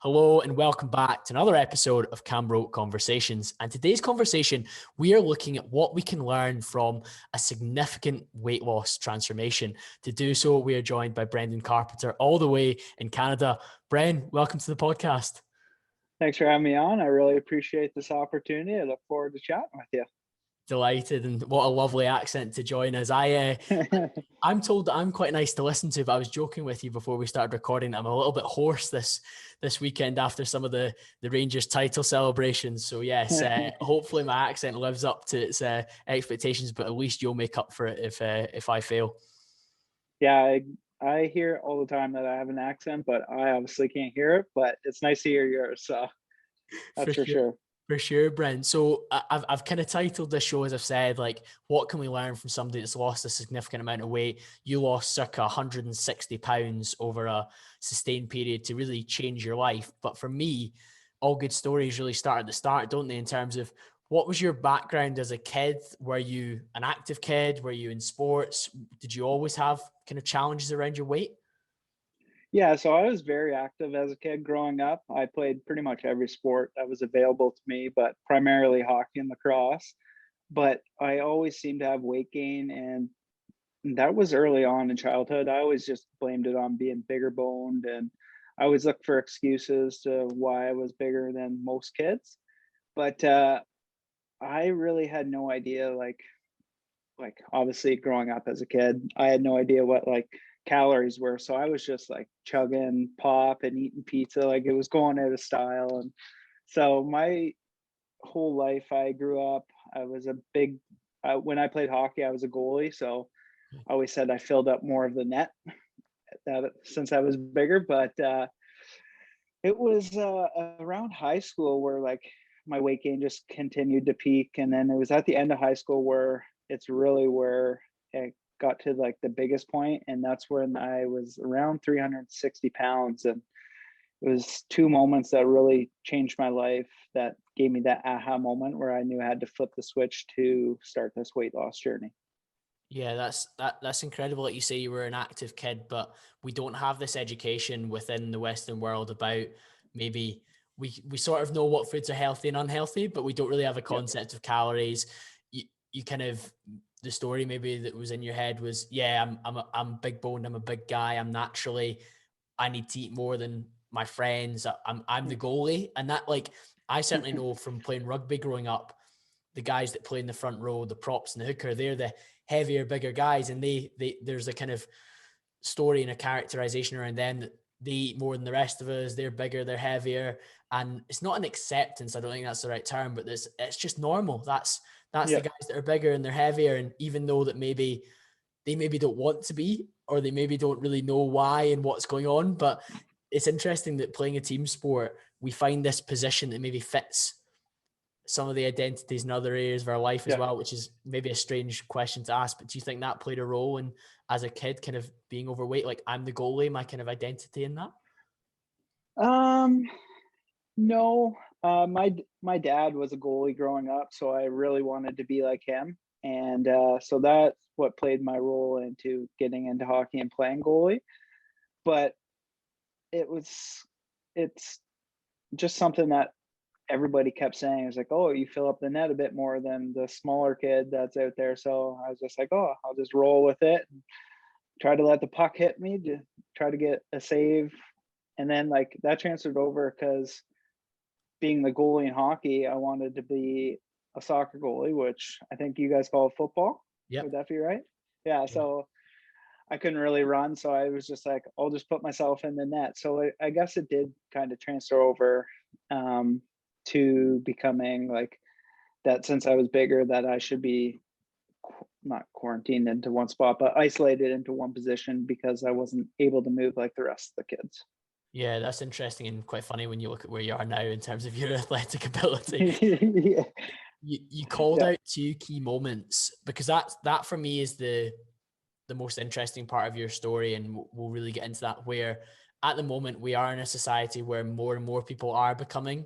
Hello and welcome back to another episode of CamBro Conversations. And today's conversation, we are looking at what we can learn from a significant weight loss transformation. To do so, we are joined by Brendan Carpenter all the way in Canada. Bren, welcome to the podcast. Thanks for having me on. I really appreciate this opportunity. I look forward to chatting with you. Delighted, and what a lovely accent to join us. I'm told that I'm quite nice to listen to, but I was joking with you before we started recording. I'm a little bit hoarse this weekend after some of the Rangers title celebrations. So yes, hopefully my accent lives up to its expectations, but at least you'll make up for it if I fail. Yeah, I hear all the time that I have an accent, but I obviously can't hear it. But it's nice to hear yours, so that's for sure. For sure, Brent. So I've kind of titled this show, as I've said, like, what can we learn from somebody that's lost a significant amount of weight? You lost circa 160 pounds over a sustained period to really change your life. But for me, all good stories really start at the start, don't they? In terms of what was your background as a kid? Were you an active kid? Were you in sports? Did you always have kind of challenges around your weight? Yeah, so I was very active as a kid growing up. I played pretty much every sport that was available to me, but primarily hockey and lacrosse. But I always seemed to have weight gain, and that was early on in childhood. I always just blamed it on being bigger boned, and I always looked for excuses to why I was bigger than most kids. But I really had no idea, like obviously growing up as a kid, I had no idea what like calories were. So I was just like chugging pop and eating pizza like it was going out of style. And so my whole life I grew up, I was a big when I played hockey, I was a goalie. So I always said I filled up more of the net since I was bigger. But it was around high school where like my weight gain just continued to peak. And then it was at the end of high school where it's really where it got to like the biggest point, and that's when I was around 360 pounds. And it was two moments that really changed my life, that gave me that aha moment where I knew I had to flip the switch to start this weight loss journey. Yeah, that's incredible that you say you were an active kid, but we don't have this education within the Western world about maybe we sort of know what foods are healthy and unhealthy, but we don't really have a concept of calories. You kind of, the story maybe that was in your head was, yeah, I'm big boned, I'm a big guy, I need to eat more than my friends. I'm the goalie, and that, like, I certainly know from playing rugby growing up, the guys that play in the front row, the props and the hooker, they're the heavier, bigger guys, and they there's a kind of story and a characterization around them that they eat more than the rest of us. They're bigger, they're heavier, and it's not an acceptance. I don't think that's the right term, but it's just normal. That's the guys that are bigger and they're heavier, and even though that maybe they don't want to be, or they maybe don't really know why and what's going on, but it's interesting that playing a team sport, we find this position that maybe fits some of the identities in other areas of our life as well, which is maybe a strange question to ask, but do you think that played a role in, as a kid, kind of being overweight, like I'm the goalie, my kind of identity in that? No, my dad was a goalie growing up, so I really wanted to be like him. And so that's what played my role into getting into hockey and playing goalie. But it's just something that everybody kept saying. It's like, oh, you fill up the net a bit more than the smaller kid that's out there. So I was just like, oh, I'll just roll with it and try to let the puck hit me, to try to get a save. And then like that transferred over, because being the goalie in hockey, I wanted to be a soccer goalie, which I think you guys call football. Yeah. Would that be right? Yeah. So I couldn't really run. So I was just like, I'll just put myself in the net. So I guess it did kind of transfer over to becoming like that. Since I was bigger, that I should be not quarantined into one spot, but isolated into one position, because I wasn't able to move like the rest of the kids. Yeah, that's interesting and quite funny when you look at where you are now in terms of your athletic ability. Yeah. You called out two key moments, because that for me is the most interesting part of your story, and we'll really get into that, where at the moment we are in a society where more and more people are becoming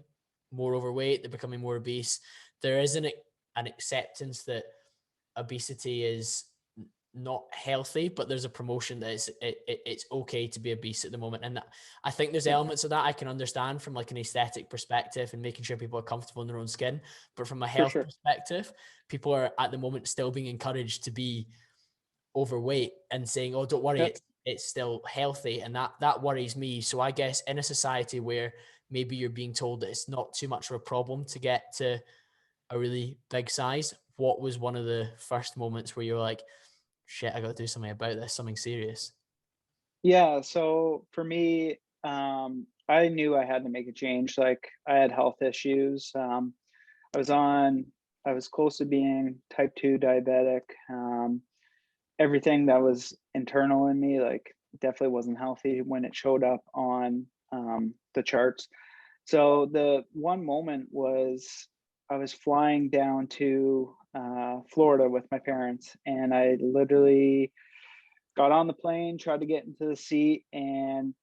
more overweight, they're becoming more obese. There is an acceptance that obesity is not healthy, but there's a promotion that it's okay to be obese at the moment. And I think there's elements of that I can understand from like an aesthetic perspective and making sure people are comfortable in their own skin. But from a For health sure. perspective, people are at the moment still being encouraged to be overweight and saying, "Oh, don't worry, Yep. it's still healthy," and that worries me. So I guess in a society where maybe you're being told that it's not too much of a problem to get to a really big size, what was one of the first moments where you're like, "Shit, I got to do something about this, something serious"? Yeah, so for me, I knew I had to make a change. Like I had health issues. I was on, I was close to being type 2 diabetic. Everything that was internal in me, like definitely wasn't healthy when it showed up on the charts. So the one moment was I was flying down to Florida with my parents, and I literally got on the plane, tried to get into the seat, and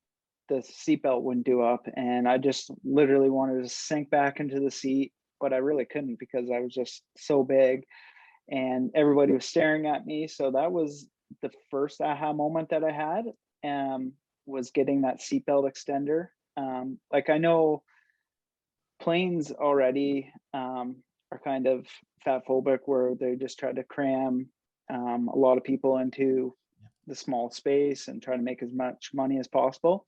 the seatbelt wouldn't do up. And I just literally wanted to sink back into the seat, but I really couldn't because I was just so big and everybody was staring at me. So that was the first aha moment that I had, was getting that seatbelt extender. Like I know planes already are kind of fat phobic where they just try to cram a lot of people into the small space and try to make as much money as possible.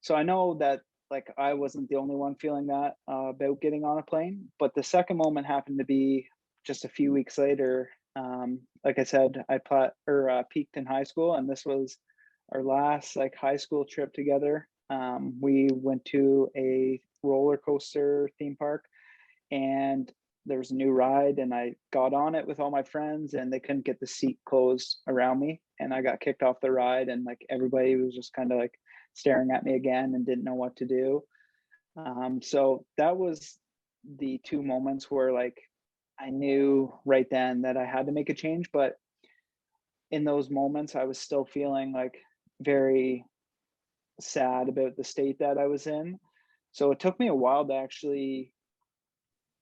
So I know that like I wasn't the only one feeling that about getting on a plane, but the second moment happened to be just a few weeks later. Like I said, peaked in high school, and this was our last like high school trip together. We went to a roller coaster theme park, and there was a new ride, and I got on it with all my friends, and they couldn't get the seat closed around me, and I got kicked off the ride, and like everybody was just kind of like staring at me again and didn't know what to do. So that was the two moments where like I knew right then that I had to make a change, but in those moments I was still feeling like very sad about the state that I was in. So it took me a while to actually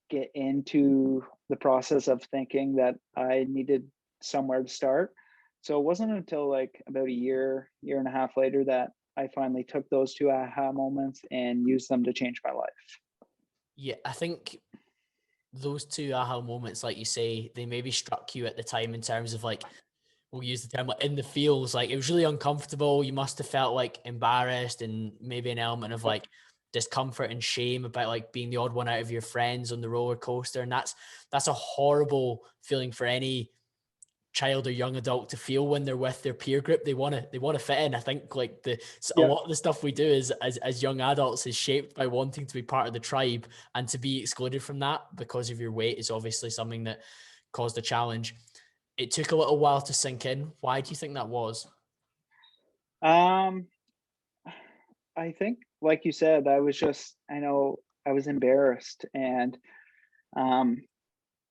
get into the process of thinking that I needed somewhere to start. So it wasn't until like about a year and a half later that I finally took those two aha moments and used them to change my life. Yeah, I think those two aha moments, like you say, they maybe struck you at the time in terms of like, we'll use the term like in the feels, like it was really uncomfortable. You must have felt like embarrassed and maybe an element of Yep. like discomfort and shame about like being the odd one out of your friends on the roller coaster. And that's a horrible feeling for any child or young adult to feel when they're with their peer group. They want to fit in. I think like a Yep. lot of the stuff we do is as young adults is shaped by wanting to be part of the tribe, and to be excluded from that because of your weight is obviously something that caused a challenge. It took a little while to sink in. Why do you think that was? Um, I think, like you said, I know I was embarrassed, and um,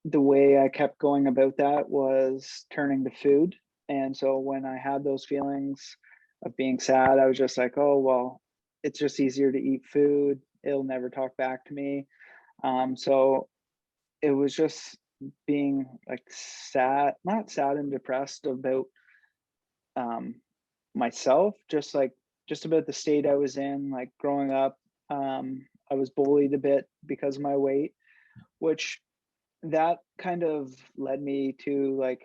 the way I kept going about that was turning to food. And so when I had those feelings of being sad, I was just like, oh, well, it's just easier to eat food. It'll never talk back to me. So it was just being like sad, not sad and depressed about um, myself, just about the state I was in. Like growing up, I was bullied a bit because of my weight, which that kind of led me to like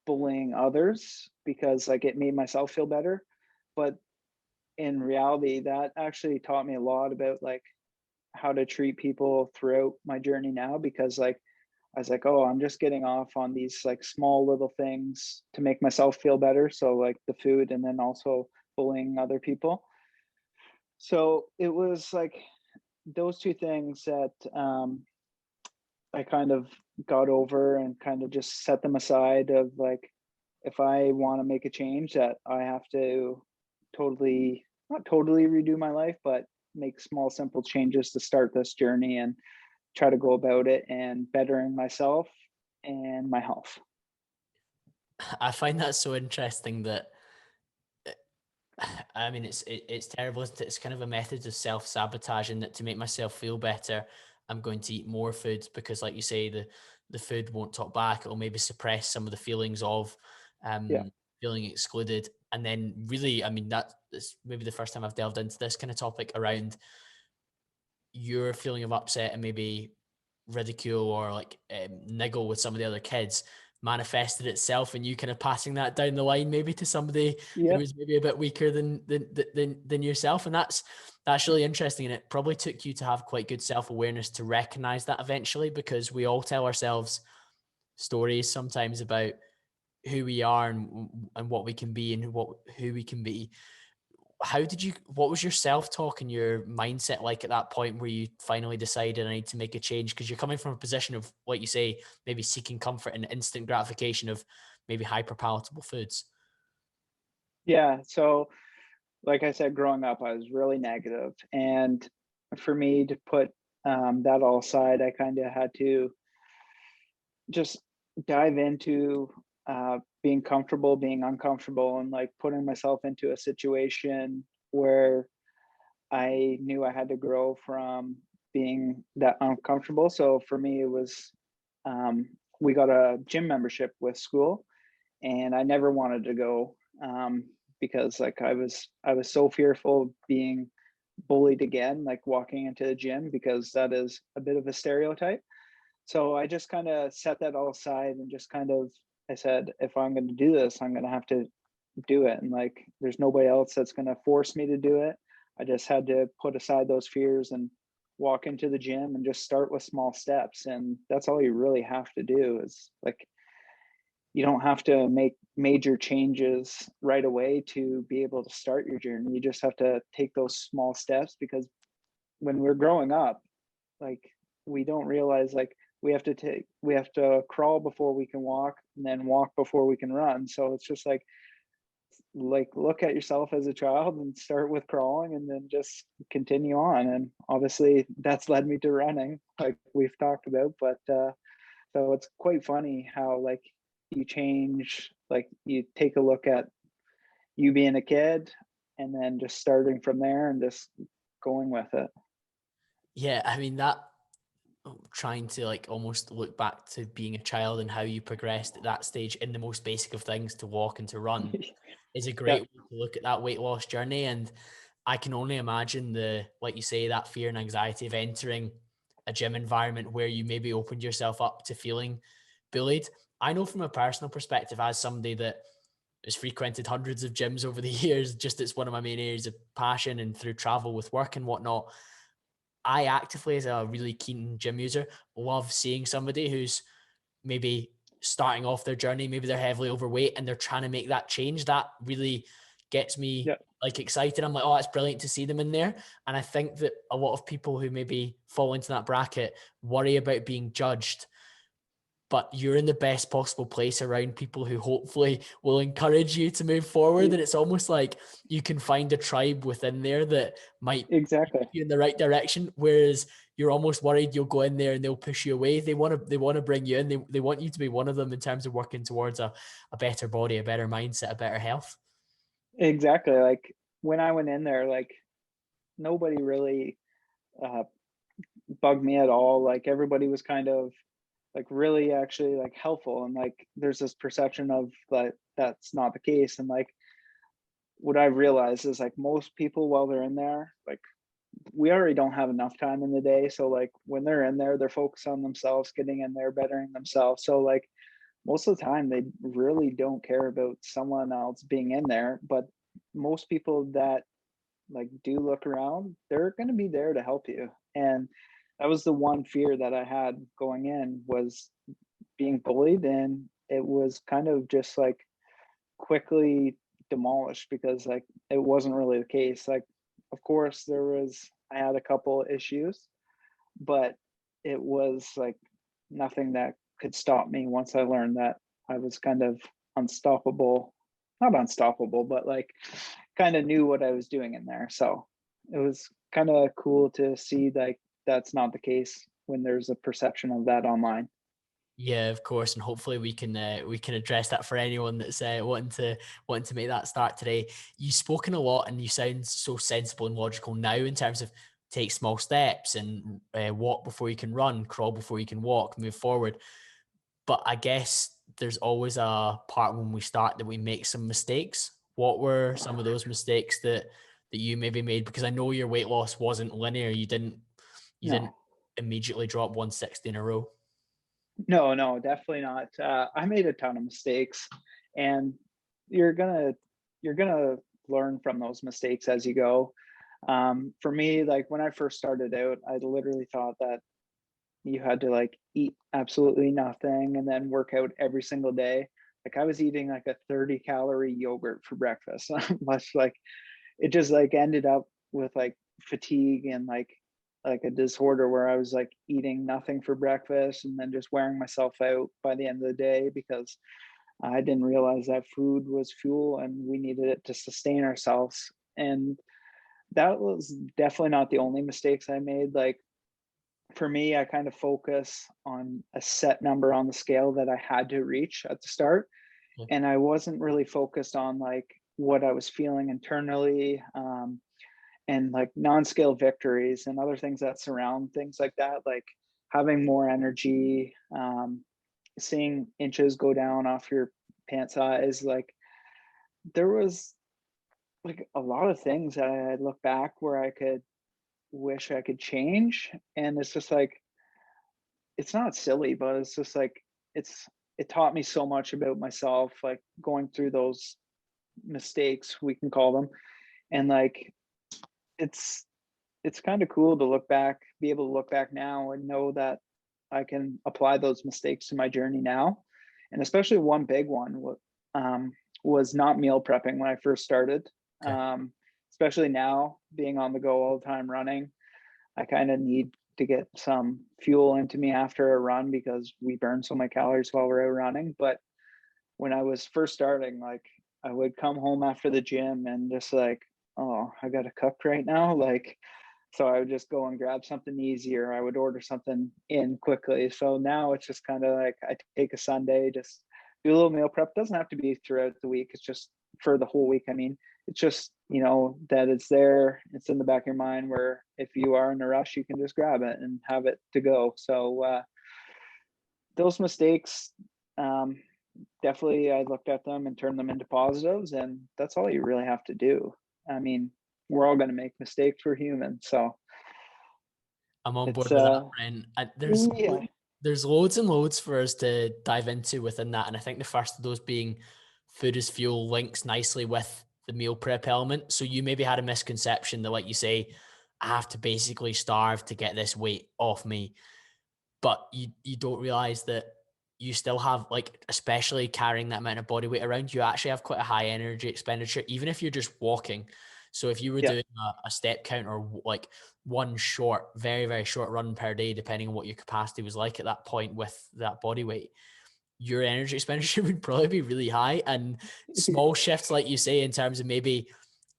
bullying others because like it made myself feel better. But in reality, that actually taught me a lot about like how to treat people throughout my journey now, because like I was like, oh, I'm just getting off on these like small little things to make myself feel better. So like the food, and then also bullying other people. So it was like those two things that I kind of got over and kind of just set them aside of like, if I want to make a change, that I have to totally, not totally redo my life, but make small, simple changes to start this journey and try to go about it and bettering myself and my health. I find that so interesting that I mean it's terrible, isn't it? It's kind of a method of self-sabotaging that to make myself feel better, I'm going to eat more food because like you say, the food won't talk back. It'll maybe suppress some of the feelings of Yeah. feeling excluded. And then really, I mean, that is maybe the first time I've delved into this kind of topic around your feeling of upset and maybe ridicule or like niggle with some of the other kids manifested itself and you kind of passing that down the line maybe to somebody who Yeah. was maybe a bit weaker than yourself. And that's really interesting, and it probably took you to have quite good self-awareness to recognize that eventually, because we all tell ourselves stories sometimes about who we are and what we can be and who we can be. What was your self-talk and your mindset like at that point where you finally decided I need to make a change? Because you're coming from a position of, like you say, maybe seeking comfort and instant gratification of maybe hyper palatable foods. Yeah. So, like I said, growing up, I was really negative, and for me to put that all aside, I kind of had to just dive into being comfortable, being uncomfortable, and like putting myself into a situation where I knew I had to grow from being that uncomfortable. So for me, it was um, we got a gym membership with school, and I never wanted to go because like I was so fearful of being bullied again, like walking into the gym, because that is a bit of a stereotype. So I just kind of set that all aside and just kind of I said, if I'm going to do this, I'm going to have to do it, and like there's nobody else that's going to force me to do it. I just had to put aside those fears and walk into the gym and just start with small steps, and that's all you really have to do. Is like you don't have to make major changes right away to be able to start your journey. You just have to take those small steps, because when we're growing up, like we don't realize like we have to crawl before we can walk, and then walk before we can run. So it's just like look at yourself as a child and start with crawling and then just continue on. And obviously that's led me to running, like we've talked about. But so it's quite funny how like you change, like you take a look at you being a kid and then just starting from there and just going with it. Yeah, I mean, that trying to like almost look back to being a child and how you progressed at that stage in the most basic of things, to walk and to run, is a Yeah. great way to look at that weight loss journey. And I can only imagine like you say, that fear and anxiety of entering a gym environment where you maybe opened yourself up to feeling bullied. I know from a personal perspective, as somebody that has frequented hundreds of gyms over the years, just it's one of my main areas of passion, and through travel with work and whatnot, I actively, as a really keen gym user, love seeing somebody who's maybe starting off their journey, maybe they're heavily overweight and they're trying to make that change. That really gets me Yeah. like excited. I'm like, oh, it's brilliant to see them in there. And I think that a lot of people who maybe fall into that bracket worry about being judged, but you're in the best possible place around people who hopefully will encourage you to move forward. And it's almost like you can find a tribe within there that might Exactly. you in the right direction. Whereas you're almost worried you'll go in there and they'll push you away. They want to bring you in. They want you to be one of them in terms of working towards a better body, a better mindset, a better health. Exactly. Like when I went in there, like nobody really uh, bugged me at all. Like everybody was kind of like really actually like helpful, and like there's this perception of like that's not the case. And like what I realized is like most people while they're in there, like we already don't have enough time in the day. So like when they're in there, they're focused on themselves, getting in there, bettering themselves. So like most of the time they really don't care about someone else being in there. But most people that like do look around, they're going to be there to help you. And that was the one fear that I had going in, was being bullied, and it was kind of just like quickly demolished, because like it wasn't really the case. Like of course I had a couple issues, but it was like nothing that could stop me once I learned that I was kind of unstoppable. Not unstoppable, but like kind of knew what I was doing in there. So it was kind of cool to see like that's not the case when there's a perception of that online. Yeah, of course, and hopefully we can address that for anyone that's wanting to make that start today. You've spoken a lot, and you sound so sensible and logical now in terms of take small steps and walk before you can run, crawl before you can walk, move forward. but I guess there's always a part when we start that we make some mistakes. What were some of those mistakes that you maybe made? Because I know your weight loss wasn't linear. You didn't No, immediately drop 160 in a row. no, definitely not. I made a ton of mistakes, and you're gonna learn from those mistakes as you go. For me, like when I first started out, I literally thought that you had to like eat absolutely nothing and then work out every single day. Like I was eating like a 30-calorie yogurt for breakfast. Much like it just like ended up with like fatigue and like a disorder where I was like eating nothing for breakfast and then just wearing myself out by the end of the day because I didn't realize that food was fuel and we needed it to sustain ourselves. And that was definitely not the only mistakes I made. Like for me, I kind of focus on a set number on the scale that I had to reach at the start. Yeah. And I wasn't really focused on like what I was feeling internally, and like non-scale victories and other things that surround things like that, like having more energy, seeing inches go down off your pant size. Like there was like a lot of things that I look back where I could wish I could change. And it's just like, it's not silly, but it's just like, it taught me so much about myself, like going through those mistakes, we can call them. And like, it's, it's kind of cool to look back, be able to look back now and know that I can apply those mistakes to my journey now. And especially one big one was not meal prepping when I first started. Okay. Especially now being on the go all the time running, I kind of need to get some fuel into me after a run because we burn so many calories while we're out running. But when I was first starting, like I would come home after the gym and just like, oh, I got to cook right now. Like, so I would just go and grab something easier. I would order something in quickly. So now it's just kind of like I take a Sunday, just do a little meal prep. Doesn't have to be throughout the week. It's just for the whole week. I mean, it's just, that it's there. It's in the back of your mind where if you are in a rush, you can just grab it and have it to go. So those mistakes, definitely I looked at them and turned them into positives. And that's all you really have to do. I mean, we're all going to make mistakes. We're human. So I'm on it's board with that, Brent. yeah, There's loads and loads for us to dive into within that, and I think the first of those being food as fuel links nicely with the meal prep element. So you maybe had a misconception that, like you say, I have to basically starve to get this weight off me, but you don't realize that you still have, like, especially carrying that amount of body weight around, you actually have quite a high energy expenditure, even if you're just walking. So if you were yeah, doing a step count or like one short, very, very short run per day, depending on what your capacity was like at that point with that body weight, your energy expenditure would probably be really high. And small shifts, like you say, in terms of maybe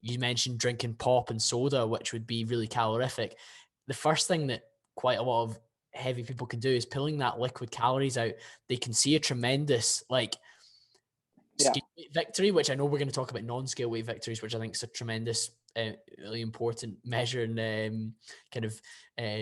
you mentioned drinking pop and soda, which would be really calorific. The first thing that quite a lot of heavy people can do is pulling that liquid calories out. They can see a tremendous like yeah, scale weight victory, which I know we're going to talk about non-scale weight victories, which I think is a tremendous, really important measure and kind of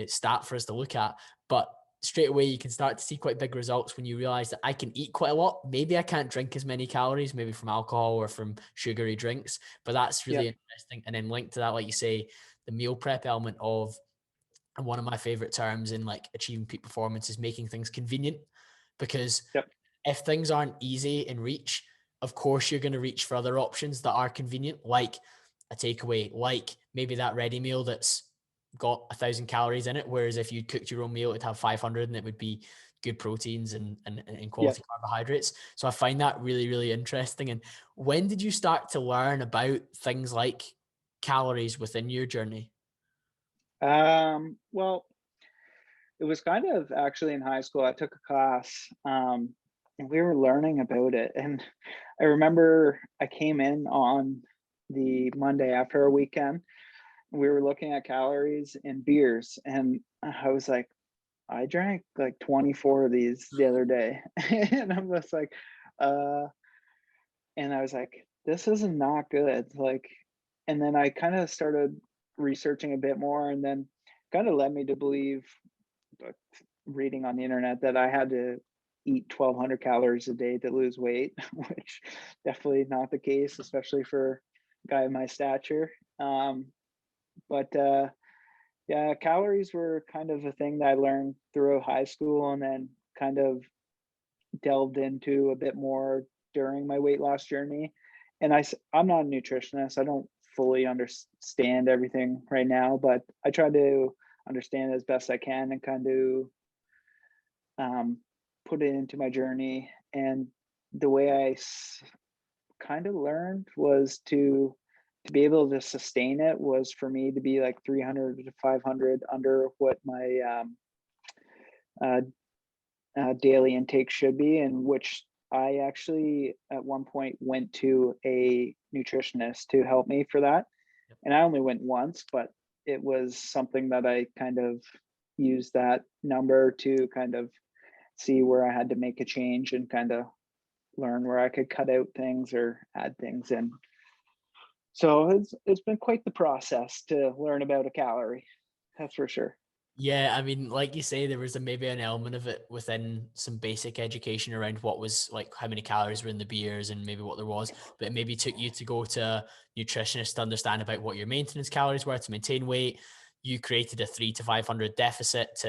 stat for us to look at. But straight away, you can start to see quite big results when you realize that I can eat quite a lot. Maybe I can't drink as many calories, maybe from alcohol or from sugary drinks, but that's yeah, really interesting. And then linked to that, like you say, the meal prep element of, and one of my favorite terms in like achieving peak performance is making things convenient, because yep, if things aren't easy in reach, of course you're going to reach for other options that are convenient, like a takeaway, like maybe that ready meal that's got 1,000 calories in it. Whereas if you cooked your own meal, it'd have 500 and it would be good proteins and yeah. quality carbohydrates. So I find that really, really interesting. And when did you start to learn about things like calories within your journey? Well, it was kind of actually in high school. I took a class, and we were learning about it. And I remember I came in on the Monday after a weekend. And we were looking at calories and beers, and I was like, I drank like 24 of these the other day, and I'm just like, uh, and I was like, this is not good. Like, and then I kind of started researching a bit more, and then kind of led me to believe, like, reading on the internet, that I had to eat 1,200 calories a day to lose weight, which definitely not the case, especially for a guy of my stature. But yeah, calories were kind of a thing that I learned through high school and then kind of delved into a bit more during my weight loss journey. And I'm not a nutritionist. I don't fully understand everything right now, but I try to understand as best I can and kind of put it into my journey. And the way I kind of learned was to be able to sustain it was for me to be like 300 to 500 under what my uh, daily intake should be, and which I actually at one point went to a nutritionist to help me for that. Yep. And I only went once, but it was something that I kind of used that number to kind of see where I had to make a change and kind of learn where I could cut out things or add things in. So it's been quite the process to learn about a calorie. That's for sure. Yeah, I mean, like you say, there was maybe an element of it within some basic education around what was like how many calories were in the beers and maybe what there was, but it maybe took you to go to a nutritionist to understand about what your maintenance calories were to maintain weight. You created a 300 to 500 deficit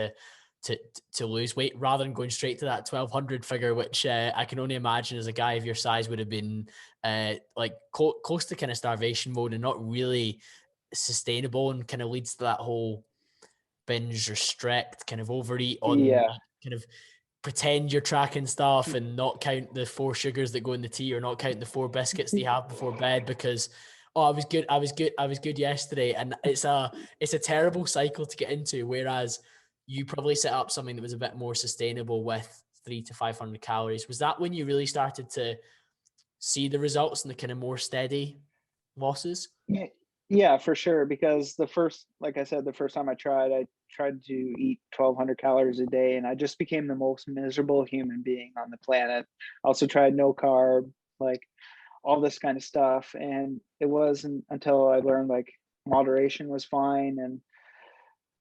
to lose weight rather than going straight to that 1,200 figure, which I can only imagine as a guy of your size would have been like close to kind of starvation mode and not really sustainable, and kind of leads to that whole binge, restrict, kind of overeat on, Yeah. kind of pretend you're tracking stuff and not count the 4 sugars that go in the tea, or not count the 4 biscuits that you have before bed because, oh, I was good yesterday. And it's a terrible cycle to get into. Whereas you probably set up something that was a bit more sustainable with 300 to 500 calories. Was that when you really started to see the results and the kind of more steady losses? Yeah, yeah, for sure. Because like I said, the first time I tried to eat 1,200 calories a day, and I just became the most miserable human being on the planet. I also tried no carb, like all this kind of stuff, and it wasn't until I learned like moderation was fine and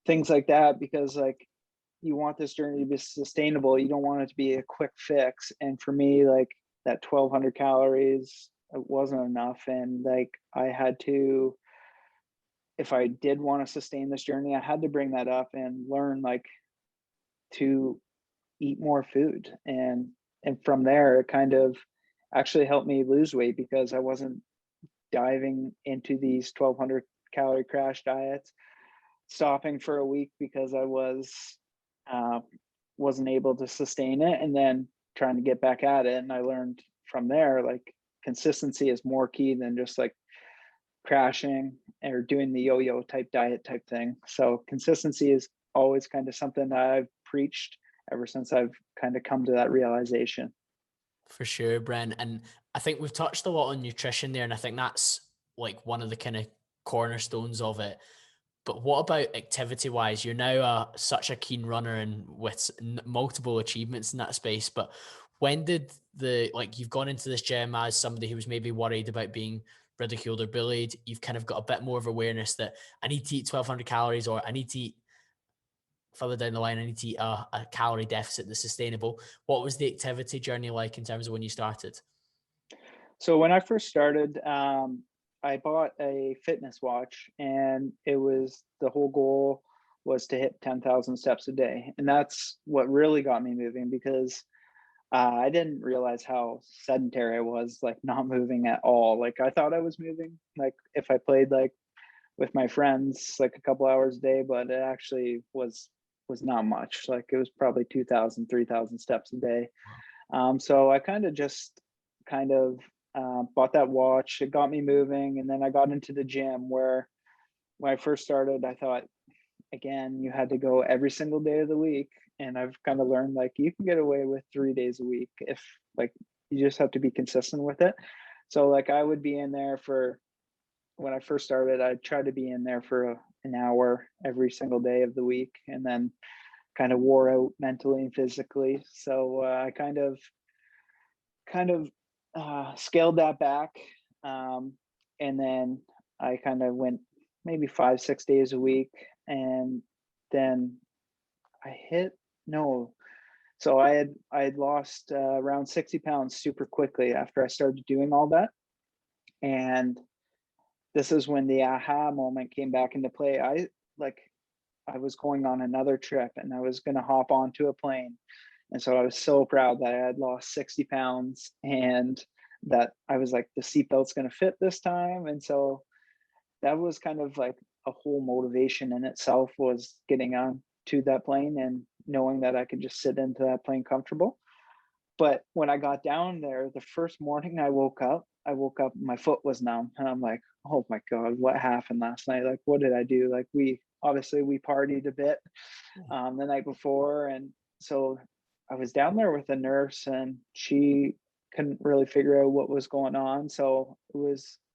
things like that. Because like you want this journey to be sustainable, you don't want it to be a quick fix. And for me, like that 1,200 calories, it wasn't enough, and like I had to, if I did want to sustain this journey, I had to bring that up and learn like to eat more food. And from there it kind of actually helped me lose weight because I wasn't diving into these 1,200 calorie crash diets, stopping for a week because I uh, wasn't able to sustain it, and then trying to get back at it. And I learned from there like consistency is more key than just like crashing or doing the yo-yo type diet type thing. So consistency is always kind of something that I've preached ever since I've kind of come to that realization. For sure, Brent. And I think we've touched a lot on nutrition there, and I think that's like one of the kind of cornerstones of it. But what about activity wise? You're now such a keen runner and with multiple achievements in that space. But when did like you've gone into this gym as somebody who was maybe worried about being ridiculed or bullied? You've kind of got a bit more of awareness that I need to eat 1,200 calories, or I need to eat further down the line, I need to eat a calorie deficit that's sustainable. What was the activity journey like in terms of when you started? So when I first started, I bought a fitness watch, and it was the whole goal was to hit 10,000 steps a day. And that's what really got me moving because I didn't realize how sedentary I was, like not moving at all. Like I thought I was moving, like if I played like with my friends, like a couple hours a day, but it actually was not much. Like it was probably 2,000, 3,000 steps a day. So I kind of just kind of bought that watch. It got me moving, and then I got into the gym where when I first started, I thought again you had to go every single day of the week, and I've kind of learned like you can get away with 3 days a week if like you just have to be consistent with it. So like I would be in there for, when I first started, I tried to be in there for an hour every single day of the week, and then kind of wore out mentally and physically. So I kind of scaled that back, and then I kind of went maybe 5 6 days a week, and then I hit no So I had lost around 60 pounds super quickly after I started doing all that. And this is when the aha moment came back into play. I was going on another trip and I was going to hop onto a plane. And so I was so proud that I had lost 60 pounds and that I was like, the seatbelt's going to fit this time. And so that was kind of like a whole motivation in itself, was getting on to that plane and knowing that I could just sit into that plane comfortable. But when I got down there, the first morning I woke up, my foot was numb. And I'm like, oh my God, what happened last night? Like, what did I do? Like, we partied a bit the night before. And so I was down there with a nurse and she couldn't really figure out what was going on. So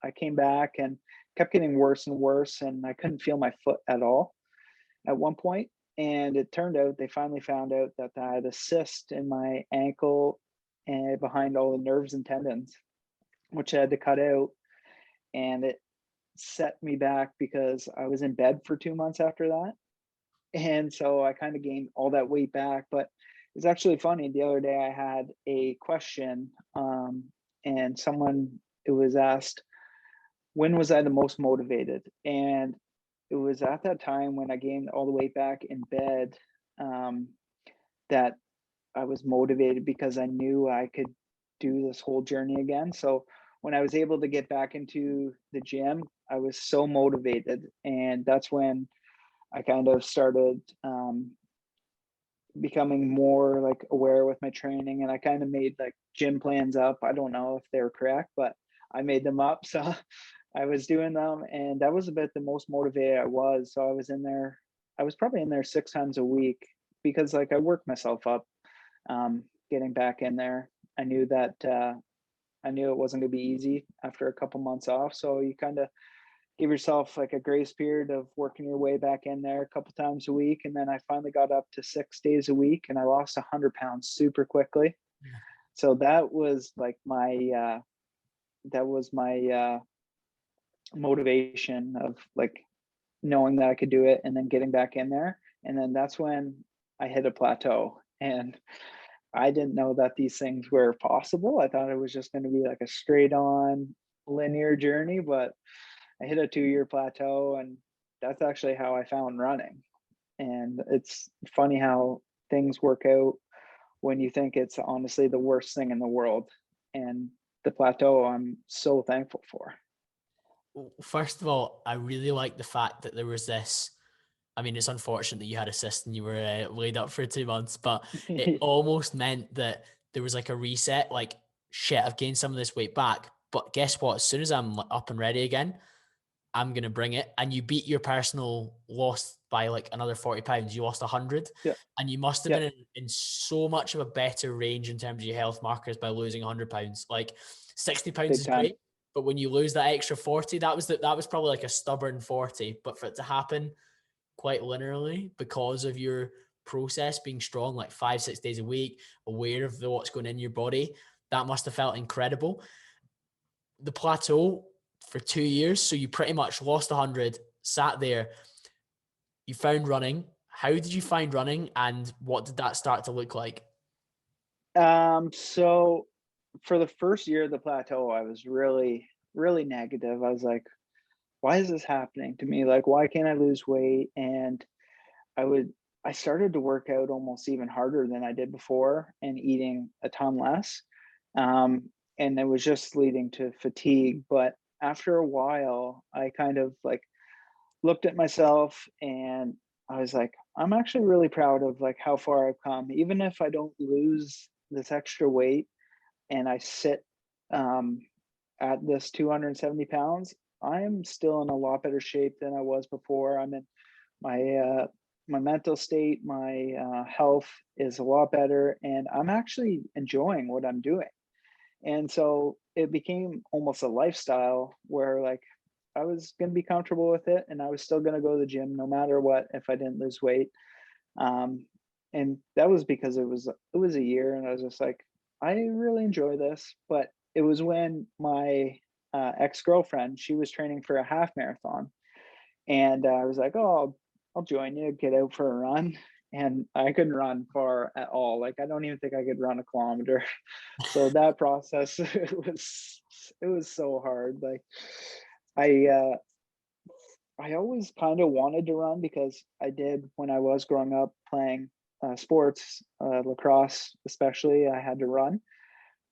I came back and kept getting worse and worse. And I couldn't feel my foot at all at one point. And it turned out they finally found out that I had a cyst in my ankle and behind all the nerves and tendons, which I had to cut out. And it set me back because I was in bed for 2 months after that. And so I kind of gained all that weight back. But it's actually funny. The other day I had a question and it was asked, when was I the most motivated? And it was at that time when I gained all the weight back in bed that I was motivated because I knew I could do this whole journey again. So when I was able to get back into the gym, I was so motivated. And that's when I kind of started becoming more like aware with my training. And I kind of made like gym plans up. I don't know if they were correct, but I made them up. So I was doing them, and that was about the most motivated I was. So I was probably in there 6 times a week because like I worked myself up getting back in there. I knew it wasn't going to be easy after a couple months off. So you kind of give yourself like a grace period of working your way back in there a couple times a week. And then I finally got up to 6 days a week and I lost 100 pounds super quickly. So that was like my motivation of like knowing that I could do it and then getting back in there. And then that's when I hit a plateau, and I didn't know that these things were possible. I thought it was just going to be like a straight on linear journey, but I hit a 2-year plateau, and that's actually how I found running. And it's funny how things work out when you think it's honestly the worst thing in the world. And the plateau I'm so thankful for. First of all, I really like the fact that there was this. I mean, it's unfortunate that you had a cyst and you were laid up for 2 months, but it almost meant that there was like a reset, like, shit, I've gained some of this weight back. But guess what? As soon as I'm up and ready again, I'm going to bring it. And you beat your personal loss by like another 40 pounds. You lost 100. Yeah. And you must have been in so much of a better range in terms of your health markers by losing 100 pounds. Like 60 pounds is great. But when you lose that extra 40, that was probably like a stubborn 40. But for it to happen quite linearly because of your process being strong, like 5-6 days a week, aware of what's going in your body, that must have felt incredible. The plateau for 2 years, so you pretty much lost 100, sat there, you found running. How did you find running, and what did that start to look like? So for the first year of the plateau, I was really, really negative. I was like, why is this happening to me? Like, why can't I lose weight? And I started to work out almost even harder than I did before and eating a ton less. And it was just leading to fatigue. But after a while, I kind of like looked at myself and I was like, I'm actually really proud of like how far I've come. Even if I don't lose this extra weight and I sit at this 270 pounds, I'm still in a lot better shape than I was before. I'm in my mental state, my health is a lot better, and I'm actually enjoying what I'm doing. And so it became almost a lifestyle where like I was going to be comfortable with it, and I was still going to go to the gym no matter what if I didn't lose weight. And that was because it was a year, and I was just like, I really enjoy this. But it was when my ex-girlfriend, she was training for a half marathon, and I was like, oh, I'll join you, get out for a run. and I couldn't run far at all. Like I don't even think I could run a kilometer. So that process, it was so hard. Like I I always kind of wanted to run because I did when I was growing up playing sports, lacrosse especially. I had to run,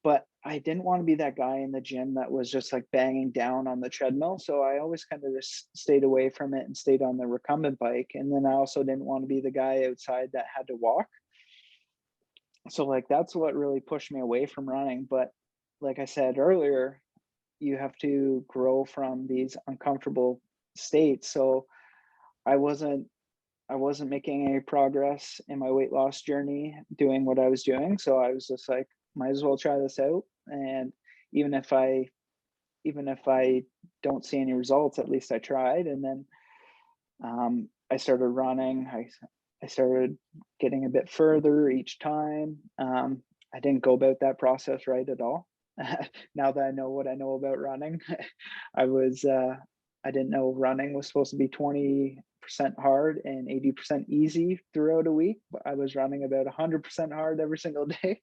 but I didn't want to be that guy in the gym that was just like banging down on the treadmill. So I always kind of just stayed away from it and stayed on the recumbent bike. And then I also didn't want to be the guy outside that had to walk. So like that's what really pushed me away from running. But like I said earlier, you have to grow from these uncomfortable states. So I wasn't I wasn't making any progress in my weight loss journey doing what I was doing. So I was just like, might as well try this out. And even if I even if I don't see any results, at least I tried. And then I started running. I started getting a bit further each time. I didn't go about that process right at all. Now that I know what I know about running, I didn't know running was supposed to be 20% hard and 80% easy throughout a week, but I was running about 100% hard every single day.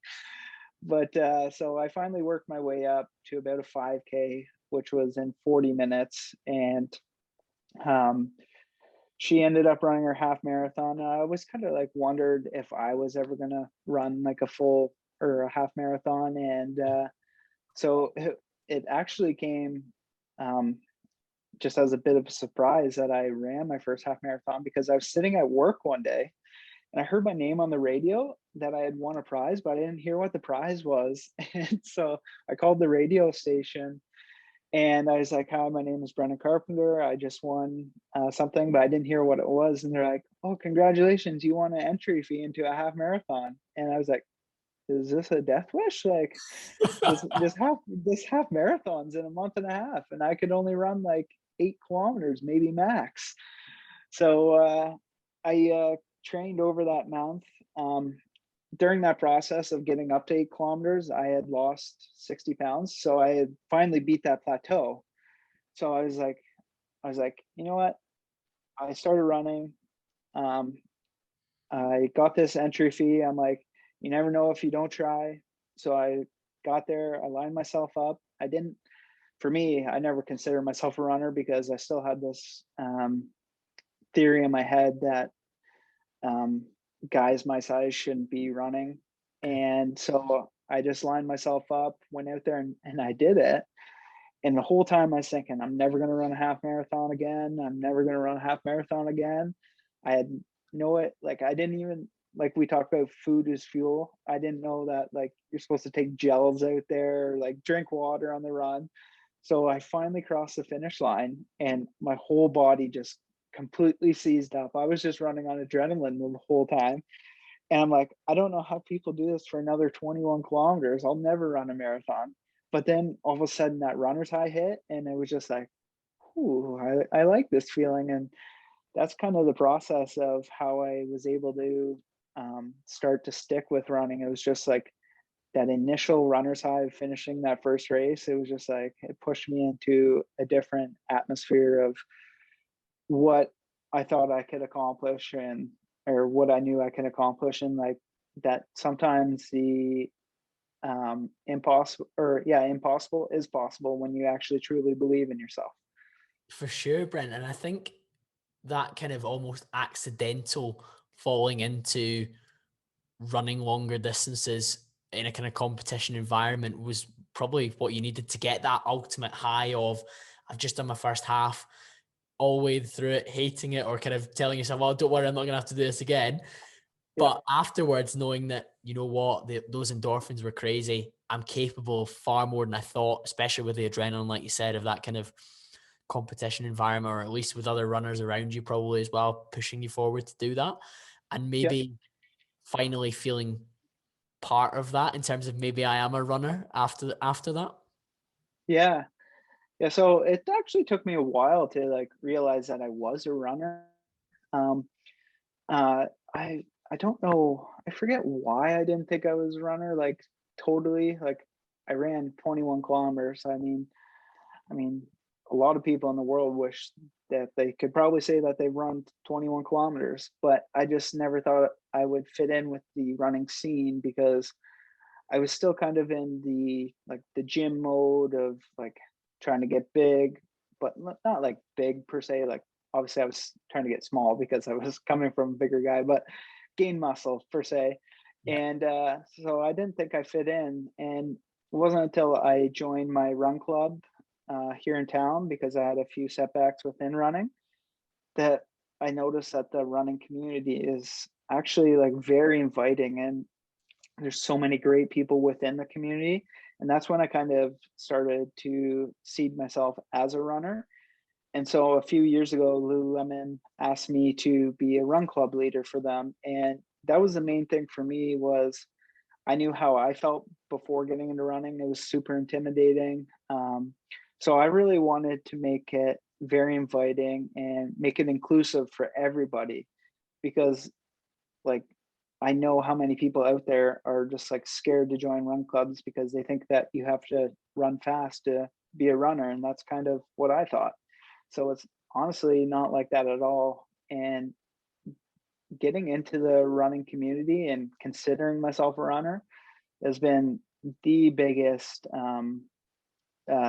But so I finally worked my way up to about a 5K, which was in 40 minutes. And um, she ended up running her half marathon. I was kind of like wondered if I was ever going to run like a full or a half marathon. And so it actually came um, just as a bit of a surprise that I ran my first half marathon, because I was sitting at work one day and I heard my name on the radio that I had won a prize, but I didn't hear what the prize was. And so I called the radio station and I was like, "Hi, my name is Brendan Carpenter. I just won something, but I didn't hear what it was." And they're like, "Oh, congratulations. You won an entry fee into a half marathon." And I was like, "Is this a death wish? Like this half marathon's in a month and a half and I could only run like 8 kilometers, maybe max." So I trained over that month. Um, During that process of getting up to 8 kilometers, I had lost 60 pounds. So I had finally beat that plateau. So I was like, you know what? I started running. Um, I got this entry fee. I'm like, you never know if you don't try. So I got there, I lined myself up. For me, I never considered myself a runner because I still had this theory in my head that um, guys my size shouldn't be running. Okay. And so I just lined myself up, went out there and I did it. And the whole time I was thinking, I'm never going to run a half marathon again. I'm never going to run a half marathon again. I had like I didn't even, like we talked about food is fuel. I didn't know that like you're supposed to take gels out there, like drink water on the run. So I finally crossed the finish line and my whole body just completely seized up. I was just running on adrenaline the whole time. And I'm like, I don't know how people do this for another 21 kilometers. I'll never run a marathon. But then all of a sudden that runner's high hit and it was just like, ooh, I like this feeling. And that's kind of the process of how I was able to start to stick with running. It was just like that initial runner's high of finishing that first race. It was just like, it pushed me into a different atmosphere of what I thought I could accomplish and or what I knew I could accomplish, and like that sometimes the impossible is possible when you actually truly believe in yourself. For sure, Brent. And I think that kind of almost accidental falling into running longer distances in a kind of competition environment was probably what you needed to get that ultimate high of, I've just done my first half, all the way through it, hating it, or kind of telling yourself, "Oh, don't worry, I'm not going to have to do this again." Yeah, But afterwards, knowing that, you know what, those endorphins were crazy. I'm capable of far more than I thought, especially with the adrenaline, like you said, of that kind of competition environment, or at least with other runners around you probably as well, pushing you forward to do that. And yeah, maybe finally feeling part of that in terms of maybe I am a runner after that. yeah, yeah. So it actually took me a while to like realize that I was a runner. Um, uh, I don't know. I forget why I didn't think I was a runner. Like totally. Like I ran 21 kilometers. I mean, a lot of people in the world wish that they could probably say that they've run 21 kilometers, but I just never thought I would fit in with the running scene because I was still kind of in the gym mode of like trying to get big, but not like big per se. Like obviously I was trying to get small because I was coming from a bigger guy, but gain muscle per se. Yeah. And so I didn't think I fit in. And it wasn't until I joined my run club here in town, because I had a few setbacks within running, that I noticed that the running community is actually like very inviting, and there's so many great people within the community. And that's when I kind of started to seed myself as a runner. And so a few years ago, Lululemon asked me to be a run club leader for them. And that was the main thing for me. Was I knew how I felt before getting into running. It was super intimidating. So I really wanted to make it very inviting and make it inclusive for everybody, because like I know how many people out there are just like scared to join run clubs because they think that you have to run fast to be a runner. And that's kind of what I thought. So it's honestly not like that at all. And getting into the running community and considering myself a runner has been the biggest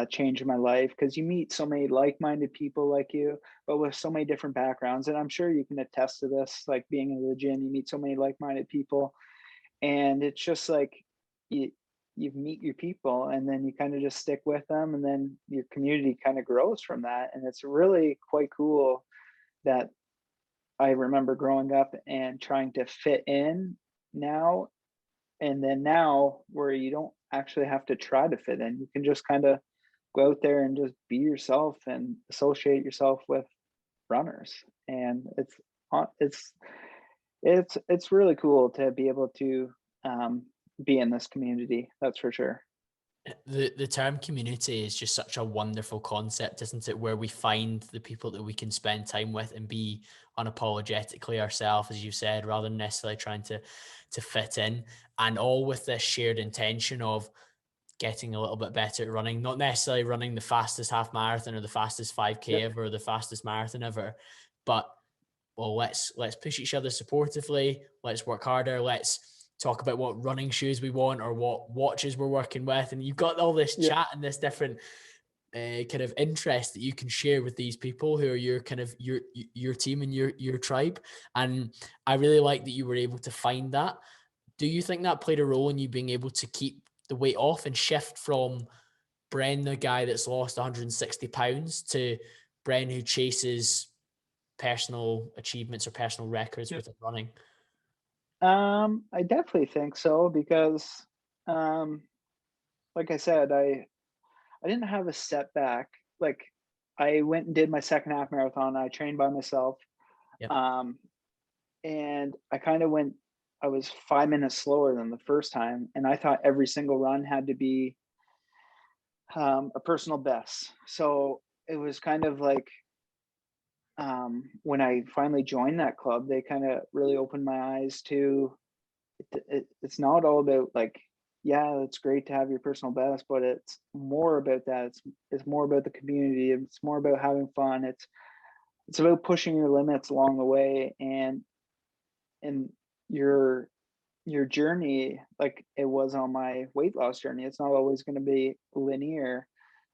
change in my life, because you meet so many like-minded people like you, but with so many different backgrounds. And I'm sure you can attest to this, like being in the gym, you meet so many like-minded people, and it's just like you meet your people, and then you kind of just stick with them, and then your community kind of grows from that. And it's really quite cool that I remember growing up and trying to fit in now, and then now where you don't actually have to try to fit in. You can just kind of go out there and just be yourself and associate yourself with runners. And it's really cool to be able to be in this community. That's for sure. The term community is just such a wonderful concept, isn't it? Where we find the people that we can spend time with and be unapologetically ourselves, as you said, rather than necessarily trying to fit in, and all with this shared intention of getting a little bit better at running, not necessarily running the fastest half marathon or the fastest 5K ever or the fastest marathon ever, but well, let's push each other supportively. Let's work harder. Let's talk about what running shoes we want or what watches we're working with. And you've got all this chat and this different kind of interest that you can share with these people who are your kind of your team and your tribe. And I really like that you were able to find that. Do you think that played a role in you being able to keep the weight off and shift from Bren, the guy that's lost 160 pounds, to Bren who chases personal achievements or personal records within running? I definitely think so, because like I said, I didn't have a setback. Like I went and did my second half marathon. I trained by myself. Yep. And I was 5 minutes slower than the first time. And I thought every single run had to be a personal best. So it was kind of like, when I finally joined that club, they kind of really opened my eyes to it's not all about like, yeah, it's great to have your personal best, but it's more about that. It's more about the community. It's more about having fun. It's about pushing your limits along the way, and your journey, like it was on my weight loss journey. It's not always going to be linear.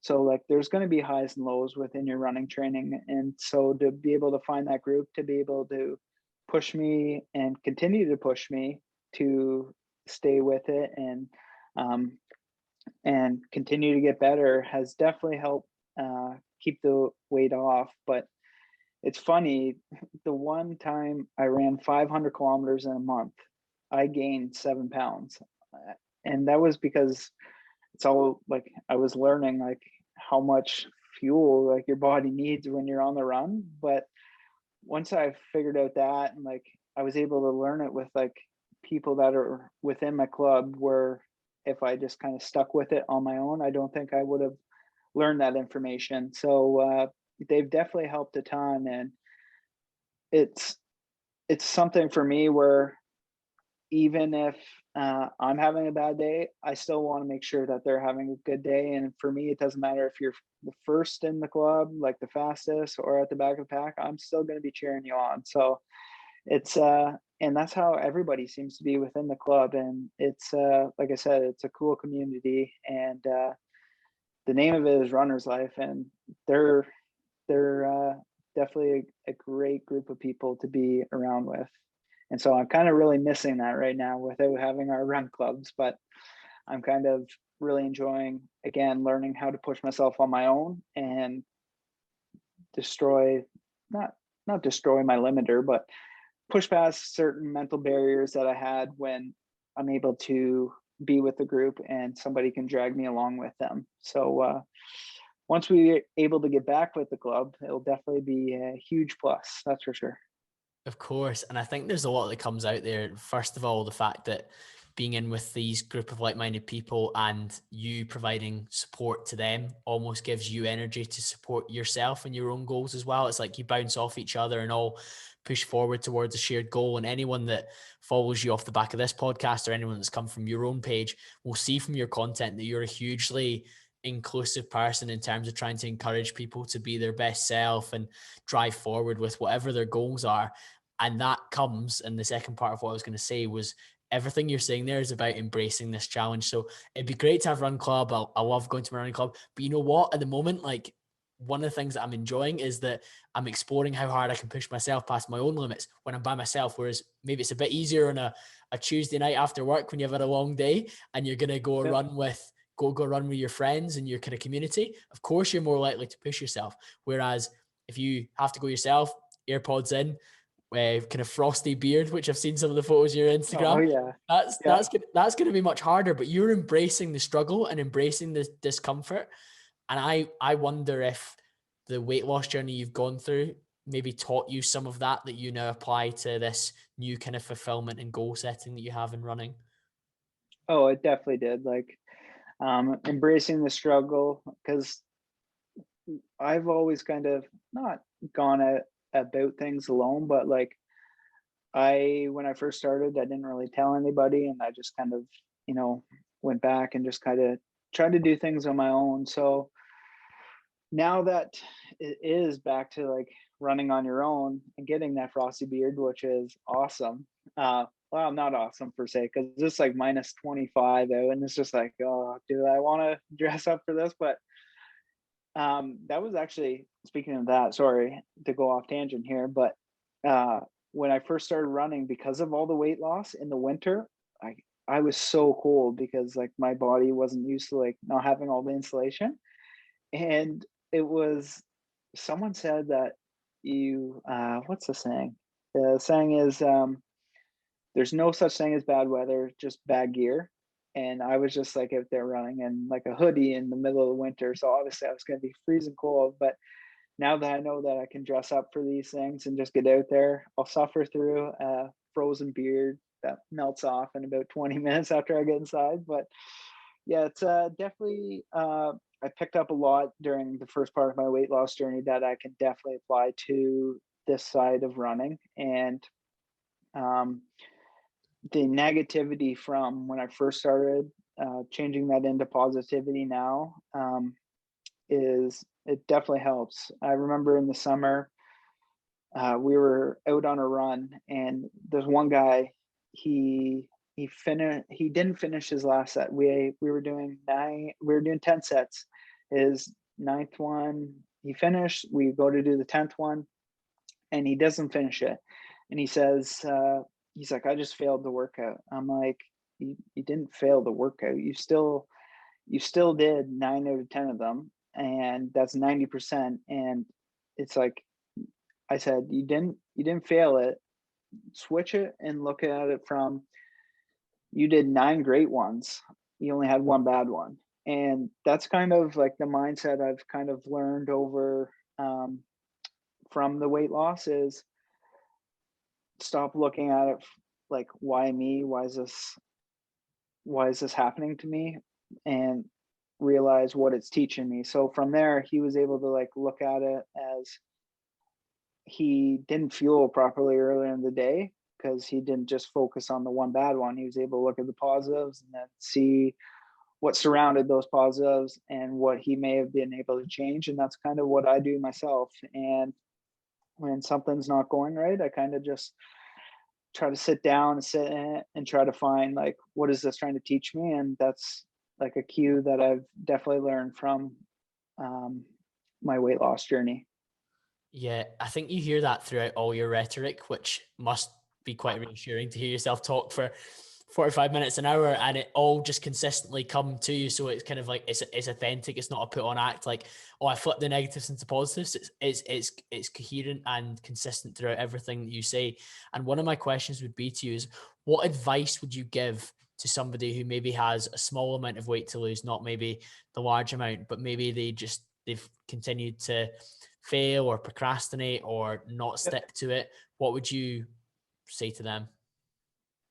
So like there's going to be highs and lows within your running training. And so to be able to find that group, to be able to push me and continue to push me to stay with it and continue to get better has definitely helped keep the weight off. But it's funny, the one time I ran 500 kilometers in a month, I gained 7 pounds. And that was because it's all like I was learning like how much fuel like your body needs when you're on the run. But once I figured out that, and like I was able to learn it with like people that are within my club, where if I just kind of stuck with it on my own, I don't think I would have learned that information. So they've definitely helped a ton. And it's something for me where even if I'm having a bad day, I still want to make sure that they're having a good day. And for me, it doesn't matter if you're the first in the club, like the fastest, or at the back of the pack, I'm still going to be cheering you on. So it's and that's how everybody seems to be within the club. And it's like I said, it's a cool community, and the name of it is Runner's Life, and they're definitely a great group of people to be around with. And so I'm kind of really missing that right now without having our run clubs, but I'm kind of really enjoying, again, learning how to push myself on my own and destroy, not destroy my limiter, but push past certain mental barriers that I had when I'm able to be with the group and somebody can drag me along with them. So once we're able to get back with the club, it'll definitely be a huge plus. That's for sure. Of course. And I think there's a lot that comes out there. First of all, the fact that being in with these group of like-minded people and you providing support to them almost gives you energy to support yourself and your own goals as well. It's like you bounce off each other and all push forward towards a shared goal. And anyone that follows you off the back of this podcast, or anyone that's come from your own page, will see from your content that you're a hugely inclusive person in terms of trying to encourage people to be their best self and drive forward with whatever their goals are. And that comes, and the second part of what I was going to say was, everything you're saying there is about embracing this challenge. So it'd be great to have run club. I love going to my running club, but you know what, at the moment, like, one of the things that I'm enjoying is that I'm exploring how hard I can push myself past my own limits when I'm by myself. Whereas maybe it's a bit easier on a Tuesday night after work when you've had a long day and you're going to go run with your friends and your kind of community. Of course, you're more likely to push yourself. Whereas if you have to go yourself, AirPods in, kind of frosty beard, which I've seen some of the photos on your Instagram. Oh yeah. That's going to be much harder, but you're embracing the struggle and embracing the discomfort. And I wonder if the weight loss journey you've gone through maybe taught you some of that you now apply to this new kind of fulfillment and goal setting that you have in running. Oh, it definitely did. Like, embracing the struggle, because I've always kind of not gone about things alone, but like when I first started, I didn't really tell anybody, and I just kind of, went back and just kind of tried to do things on my own. So now that it is back to like running on your own and getting that frosty beard, which is awesome. Well, not awesome per se, because it's like minus 25 out, and it's just like, oh, do I want to dress up for this? But that was actually, speaking of that, sorry to go off tangent here, but when I first started running, because of all the weight loss in the winter, I was so cold because like my body wasn't used to like not having all the insulation. And it was, someone said that what's the saying? The saying is, there's no such thing as bad weather, just bad gear. And I was just like out there running in like a hoodie in the middle of the winter. So obviously I was going to be freezing cold. But now that I know that I can dress up for these things and just get out there, I'll suffer through a frozen beard that melts off in about 20 minutes after I get inside. But yeah, it's definitely, I picked up a lot during the first part of my weight loss journey that I can definitely apply to this side of running. And the negativity from when I first started, changing that into positivity now, it definitely helps. I remember in the summer, we were out on a run, and there's one guy, he didn't finish his last set. We were doing 10 sets. His ninth one, he finished. We go to do the 10th one, and he doesn't finish it. And he says, he's like, I just failed the workout. I'm like, you didn't fail the workout. You still did 9 out of 10 of them, and that's 90%. And it's like, I said, you didn't fail it. Switch it and look at it from, you did 9 great ones. You only had 1 bad one. And that's kind of like the mindset I've kind of learned over from the weight loss is, stop looking at it like, why me? Why is this happening to me? And realize what it's teaching me. So from there, he was able to like look at it as, he didn't fuel properly earlier in the day, because he didn't just focus on the one bad one. He was able to look at the positives and then see what surrounded those positives and what he may have been able to change. And that's kind of what I do myself. And when something's not going right, I kind of just try to sit down and sit in it and try to find like, what is this trying to teach me? And that's like a cue that I've definitely learned from my weight loss journey. Yeah, I think you hear that throughout all your rhetoric, which must be quite reassuring to hear yourself talk for 45 minutes, an hour, and it all just consistently come to you. So it's kind of like it's authentic. It's not a put on act. Like, oh, I flip the negatives into positives. It's coherent and consistent throughout everything that you say. And one of my questions would be to you is, what advice would you give to somebody who maybe has a small amount of weight to lose, not maybe the large amount, but maybe they've continued to fail or procrastinate or not stick to it? What would you say to them?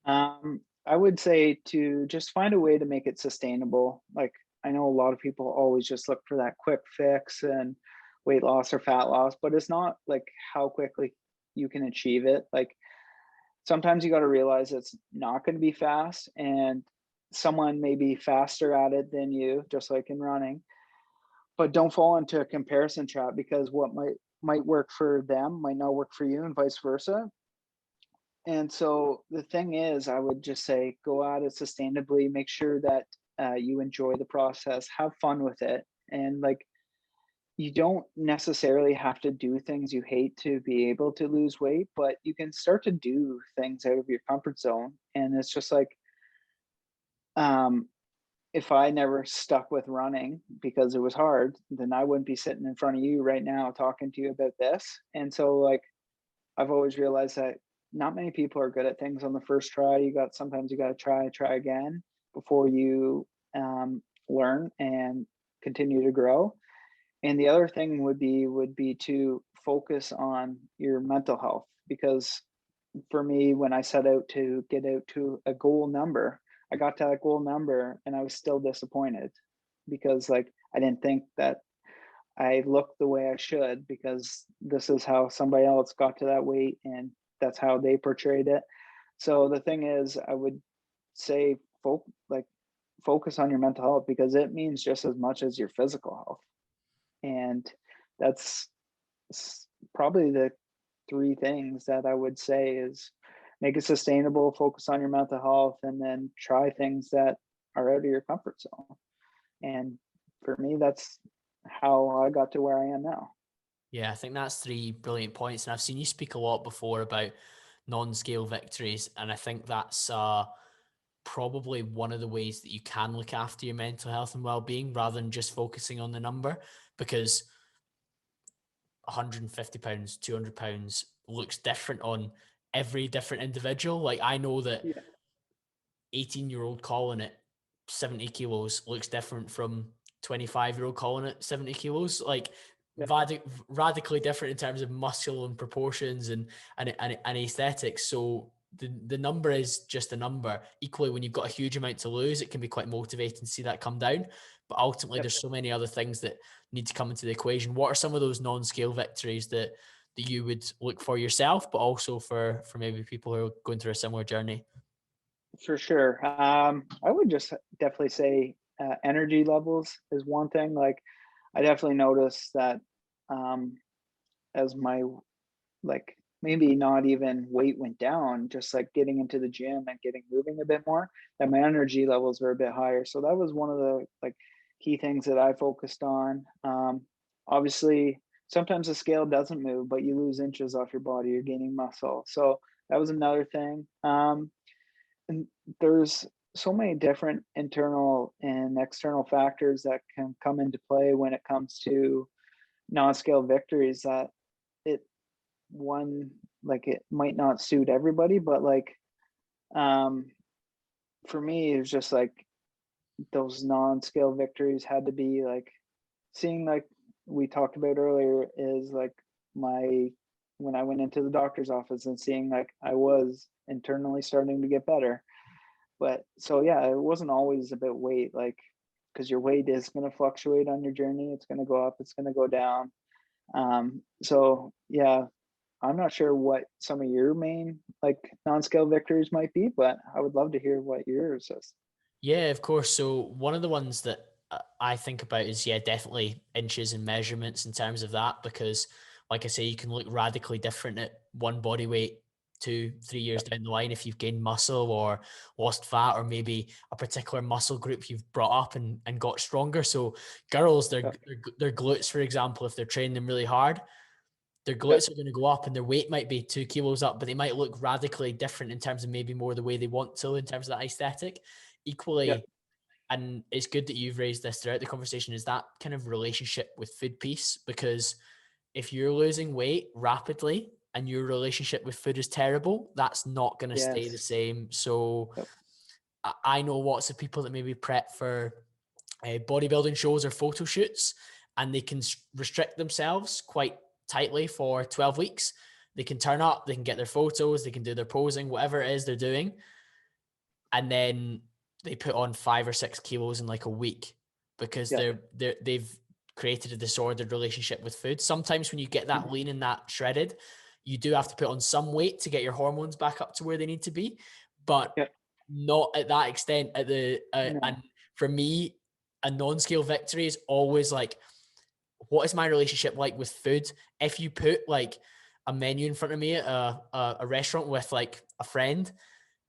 I would say to just find a way to make it sustainable. Like, I know a lot of people always just look for that quick fix and weight loss or fat loss, but it's not like how quickly you can achieve it. Like, sometimes you got to realize it's not going to be fast, and someone may be faster at it than you, just like in running. But don't fall into a comparison trap, because what might work for them might not work for you, and vice versa. And so the thing is, I would just say go at it sustainably, make sure that you enjoy the process, have fun with it. And like, you don't necessarily have to do things you hate to be able to lose weight, but you can start to do things out of your comfort zone. And it's just like, um, if I never stuck with running because it was hard, then I wouldn't be sitting in front of you right now talking to you about this. And so like, I've always realized that not many people are good at things on the first try. Sometimes you got to try again before you learn and continue to grow. And the other thing would be to focus on your mental health, because for me, when I set out to get out to a goal number, I got to that goal number and I was still disappointed, because like I didn't think that I looked the way I should, because this is how somebody else got to that weight and that's how they portrayed it. So the thing is, I would say focus on your mental health, because it means just as much as your physical health. And that's probably the three things that I would say is make it sustainable, focus on your mental health, and then try things that are out of your comfort zone. And for me, that's how I got to where I am now. Yeah, I think that's three brilliant points. And I've seen you speak a lot before about non-scale victories. And I think that's probably one of the ways that you can look after your mental health and well-being, rather than just focusing on the number, because 150 pounds, 200 pounds looks different on every different individual. Like, I know that Yeah. 18-year-old Colin at 70 kilos looks different from 25-year-old Colin at 70 kilos. Like, Yeah. radically different in terms of muscle and proportions and aesthetics. So the number is just a number. Equally, when you've got a huge amount to lose, it can be quite motivating to see that come down. But ultimately, Yep. there's so many other things that need to come into the equation. What are some of those non-scale victories that you would look for yourself, but also for maybe people who are going through a similar journey? For sure. I would just definitely say energy levels is one thing. Like, I definitely noticed that as my, like, maybe not even weight went down, just like getting into the gym and getting moving a bit more, that my energy levels were a bit higher. So that was one of the like key things that I focused on. Obviously, sometimes the scale doesn't move, but you lose inches off your body, you're gaining muscle. So that was another thing. And there's so many different internal and external factors that can come into play when it comes to non-scale victories, that it one like it might not suit everybody, but like for me, it was just like those non-scale victories had to be like seeing, like we talked about earlier, is like my when I went into the doctor's office and seeing like I was internally starting to get better. But so yeah, it wasn't always about weight, like, because your weight is going to fluctuate on your journey. It's going to go up, it's going to go down. So yeah, I'm not sure what some of your main like non-scale victories might be, but I would love to hear what yours is. Yeah, of course. So one of the ones that I think about is, yeah, definitely inches and measurements in terms of that, because like I say, you can look radically different at one body weight 2-3 years down the line if you've gained muscle or lost fat, or maybe a particular muscle group you've brought up and got stronger. So girls, Yep. their glutes, for example, if they're training them really hard, their Yep. glutes are going to go up and their weight might be 2 kilos up, but they might look radically different in terms of maybe more the way they want to in terms of that aesthetic. Yep. Equally, and it's good that you've raised this throughout the conversation, is that kind of relationship with food piece, because if you're losing weight rapidly and your relationship with food is terrible, that's not going to stay the Yes. same. So Yep. I know lots of people that maybe prep for bodybuilding shows or photo shoots, and they can restrict themselves quite tightly for 12 weeks. They can turn up, they can get their photos, they can do their posing, whatever it is they're doing. And then they put on 5 or 6 kilos in like a week because Yep. they've created a disordered relationship with food. Sometimes when you get that lean and that shredded, you do have to put on some weight to get your hormones back up to where they need to be, but Yep. not at that extent. At the No. and for me, a non-scale victory is always like, what is my relationship like with food? If you put like a menu in front of me at a restaurant with like a friend,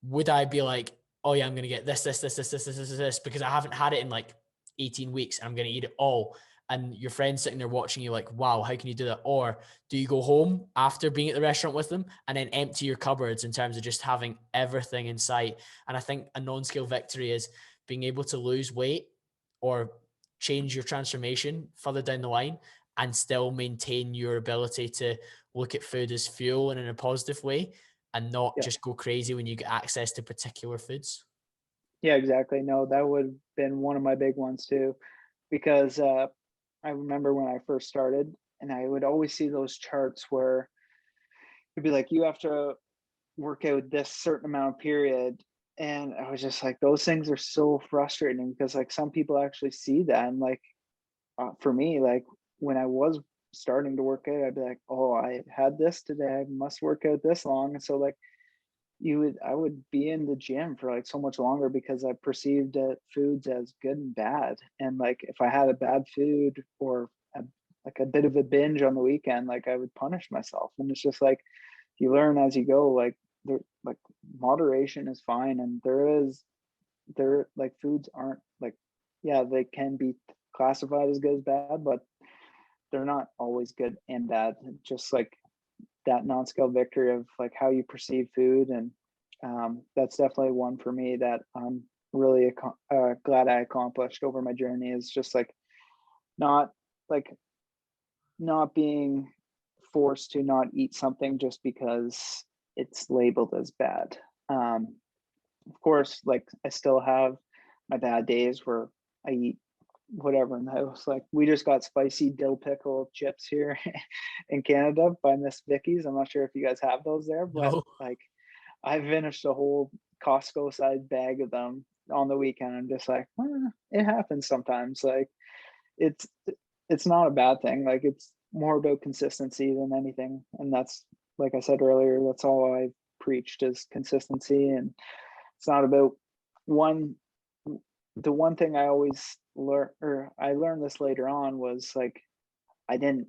would I be like, oh yeah, I'm gonna get this because I haven't had it in like 18 weeks and I'm gonna eat it all? And your friend's sitting there watching you like, wow, how can you do that? Or do you go home after being at the restaurant with them and then empty your cupboards in terms of just having everything in sight? And I think a non-scale victory is being able to lose weight or change your transformation further down the line and still maintain your ability to look at food as fuel and in a positive way, and not Yep. just go crazy when you get access to particular foods. Yeah, exactly. No, that would have been one of my big ones too, because I remember when I first started, and I would always see those charts where it'd be like you have to work out this certain amount of period, and I was just like, those things are so frustrating because like some people actually see that, and like for me, like when I was starting to work out, I'd be like, oh, I had this today, I must work out this long, and so like I would be in the gym for like so much longer because I perceived foods as good and bad. And like if I had a bad food or like a bit of a binge on the weekend, like I would punish myself. And it's just like you learn as you go, like like moderation is fine. And there like foods aren't like, yeah, they can be classified as good as bad, but they're not always good and bad. Just like that non-scale victory of like how you perceive food, and that's definitely one for me that I'm really glad I accomplished over my journey, is just like not like not being forced to not eat something just because it's labeled as bad. Of course, like I still have my bad days where I eat whatever in the house. Like we just got spicy dill pickle chips here in Canada by Miss Vicky's. I'm not sure if you guys have those there, but No. like I finished a whole Costco sized bag of them on the weekend. I'm just like, it happens sometimes. Like it's it's not a bad thing. Like it's more about consistency than anything. And that's like I said earlier, that's all I preached is consistency. And it's not about one the one thing I always learn, or I learned this later on, was like I didn't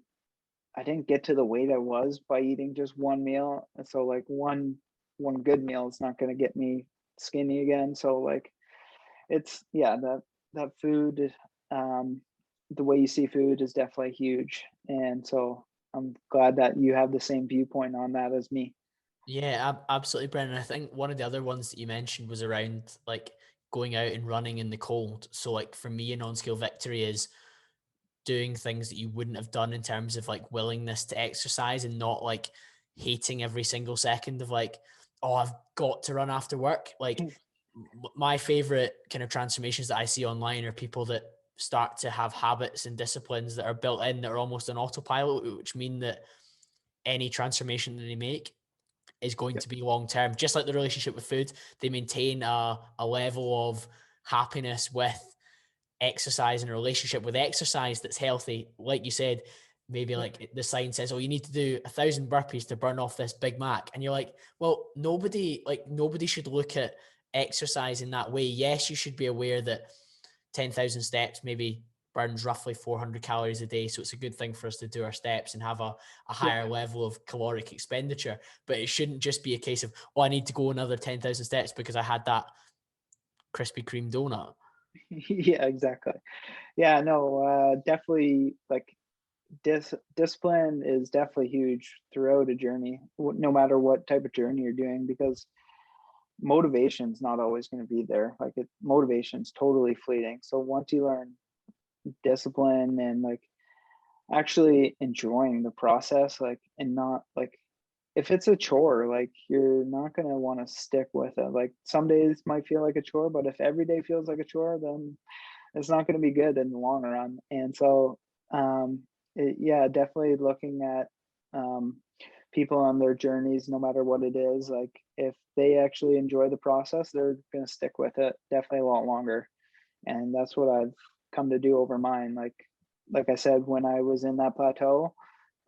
I didn't get to the weight I was by eating just one meal. And so like one good meal is not going to get me skinny again. So like it's yeah, that food, um the way you see food is definitely huge. And so I'm glad that you have the same viewpoint on that as me. Yeah, absolutely, Brendan. I think one of the other ones that you mentioned was around like going out and running in the cold. So like for me, a non-scale victory is doing things that you wouldn't have done in terms of like willingness to exercise, and not like hating every single second of like, oh, I've got to run after work. Like my favorite kind of transformations that I see online are people that start to have habits and disciplines that are built in that are almost an autopilot, which mean that any transformation that they make is going Yeah. to be long term. Just like the relationship with food, they maintain a level of happiness with exercise and a relationship with exercise that's healthy. Like you said, maybe like the sign says, oh, you need to do 1,000 burpees to burn off this Big Mac. And you're like, well, nobody should look at exercise in that way. Yes, you should be aware that 10,000 steps maybe burns roughly 400 calories a day. So it's a good thing for us to do our steps and have a higher level of caloric expenditure. But it shouldn't just be a case of, oh, I need to go another 10,000 steps because I had that Krispy Kreme donut. Yeah, exactly. Yeah, no, definitely like discipline is definitely huge throughout a journey, no matter what type of journey you're doing, because motivation's not always going to be there. Like motivation's totally fleeting. So once you learn discipline and like actually enjoying the process, like, and not like, if it's a chore, like you're not going to want to stick with it. Like some days might feel like a chore, but if every day feels like a chore, then it's not going to be good in the long run. And so, yeah, definitely looking at people on their journeys, no matter what it is, like if they actually enjoy the process, they're going to stick with it definitely a lot longer. And that's what I've come to do over mine. Like I said, when I was in that plateau,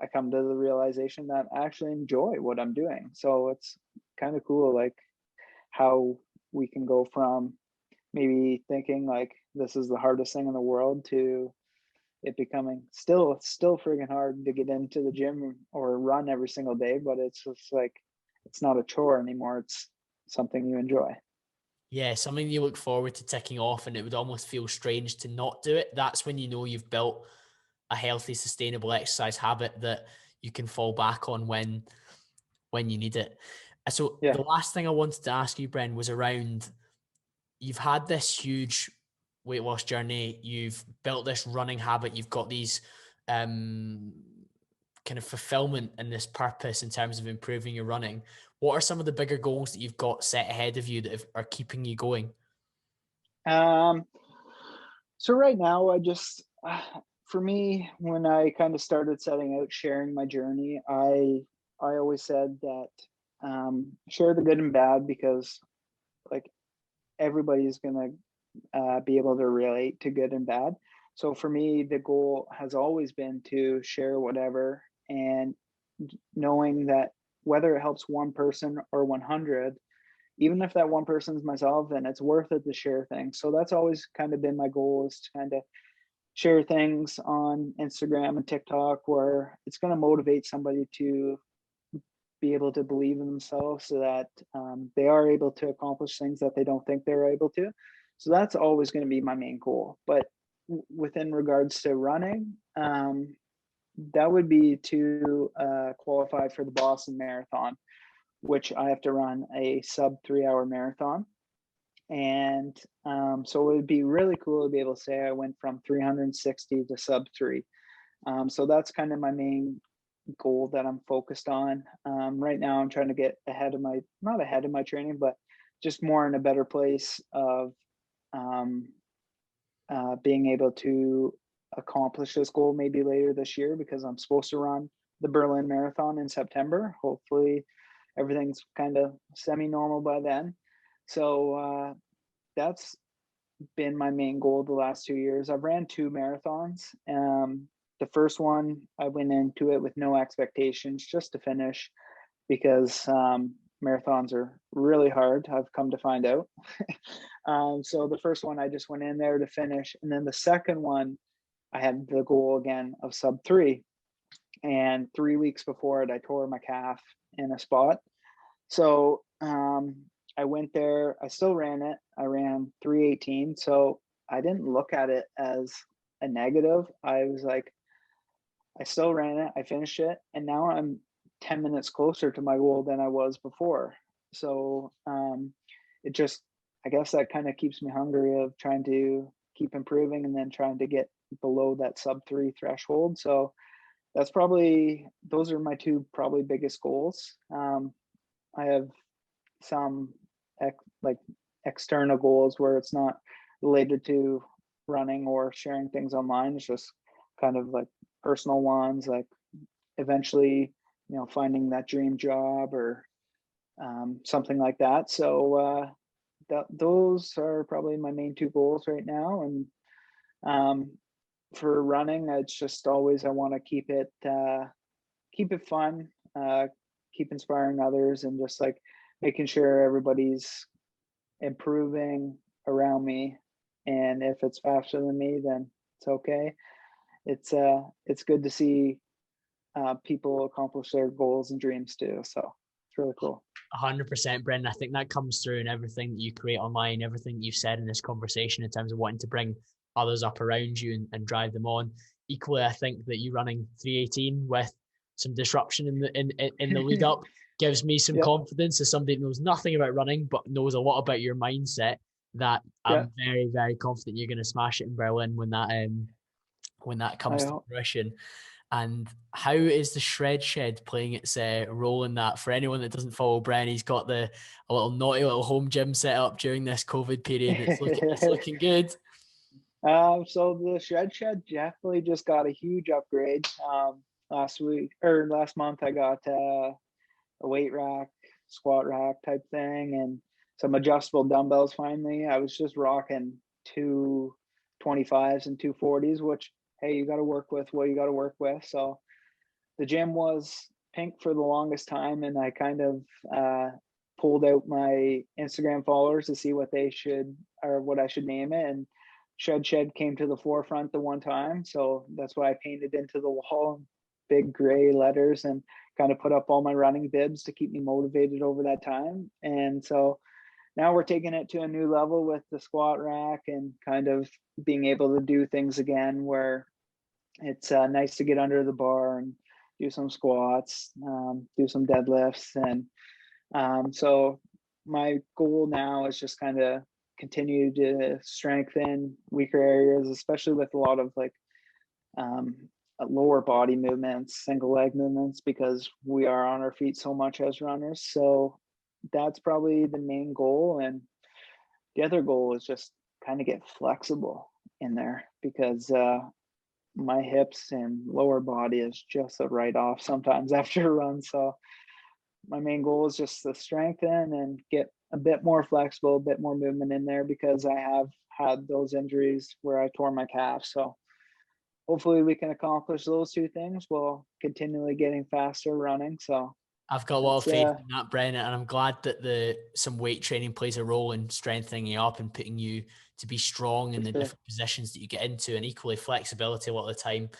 I come to the realization that I actually enjoy what I'm doing. So it's kind of cool, like how we can go from maybe thinking like this is the hardest thing in the world to it becoming still friggin' hard to get into the gym or run every single day, but it's just like it's not a chore anymore. It's something you enjoy. Yeah, something you look forward to ticking off, and it would almost feel strange to not do it. That's when you know you've built a healthy, sustainable exercise habit that you can fall back on when you need it. So Yeah. the last thing I wanted to ask you, Bren, was around, you've had this huge weight loss journey, you've built this running habit, you've got these kind of fulfillment and this purpose in terms of improving your running. What are some of the bigger goals that you've got set ahead of you that are keeping you going? So right now, I just, for me, when I kind of started setting out sharing my journey, I always said that share the good and bad, because like everybody's gonna be able to relate to good and bad. So for me, the goal has always been to share whatever, and knowing that whether it helps one person or 100, even if that one person's myself, then it's worth it to share things. So that's always kind of been my goal, is to kind of share things on Instagram and TikTok where it's going to motivate somebody to be able to believe in themselves, so that they are able to accomplish things that they don't think they're able to. So that's always going to be my main goal. But within regards to running, that would be to qualify for the Boston Marathon, which I have to run a sub 3 hour marathon. And so it would be really cool to be able to say I went from 360 to sub 3. So that's kind of my main goal that I'm focused on. Right now, I'm trying to get ahead of not ahead of my training, but just more in a better place of being able to accomplish this goal maybe later this year, because I'm supposed to run the Berlin Marathon in September. Hopefully everything's kind of semi-normal by then. So that's been my main goal the last 2 years. I've ran 2 marathons. The first one, I went into it with no expectations, just to finish, because marathons are really hard, I've come to find out. So the first one, I just went in there to finish. And then the second one, I had the goal again of sub 3. And 3 weeks before it, I tore my calf in a spot. So I went there, I still ran it. I ran 3:18. So I didn't look at it as a negative. I was like, I still ran it, I finished it, and now I'm 10 minutes closer to my goal than I was before. So it just, I guess that kind of keeps me hungry of trying to keep improving and then trying to get below that sub 3 threshold. So that's probably, those are my 2 probably biggest goals. I have some like external goals where it's not related to running or sharing things online. It's just kind of like personal ones, like eventually, finding that dream job or something like that. So those are probably my main 2 goals right now. And for running, it's just always, I want to keep it fun, keep inspiring others, and just like making sure everybody's improving around me. And if it's faster than me, then it's okay. It's good to see people accomplish their goals and dreams too. So it's really cool. 100%, Brendan. I think that comes through in everything that you create online, everything you've said in this conversation in terms of wanting to bring others up around you and drive them on. Equally, I think that you running 318 with some disruption in the lead up gives me some confidence as somebody who knows nothing about running but knows a lot about your mindset, that I'm very, very confident you're going to smash it in Berlin when that comes to fruition. And how is the Shred Shed playing its role in that? For anyone that doesn't follow Bren, he's got a little naughty little home gym set up during this COVID period. It's looking good. So the Shred Shed definitely just got a huge upgrade. Last month, I got a weight rack, squat rack type thing, and some adjustable dumbbells. Finally, I was just rocking 225s and 240s, which, hey, you got to work with what you got to work with. So the gym was pink for the longest time, and I kind of pulled out my Instagram followers to see what they should, or what I should name it, and Shred Shed came to the forefront the one time. So that's why I painted into the wall big gray letters and kind of put up all my running bibs to keep me motivated over that time. And so now we're taking it to a new level with the squat rack and kind of being able to do things again where it's nice to get under the bar and do some squats, do some deadlifts. And so my goal now is just kind of continue to strengthen weaker areas, especially with a lot of like lower body movements, single leg movements, because we are on our feet so much as runners. So that's probably the main goal. And the other goal is just kind of get flexible in there, because my hips and lower body is just a write-off sometimes after a run. So my main goal is just to strengthen and get a bit more flexible, a bit more movement in there, because I have had those injuries where I tore my calf. So hopefully we can accomplish those two things while continually getting faster running. So I've got a lot of faith in that, Brennan, and I'm glad that some weight training plays a role in strengthening you up and putting you to be strong in the different positions that you get into, and equally flexibility a lot of the time.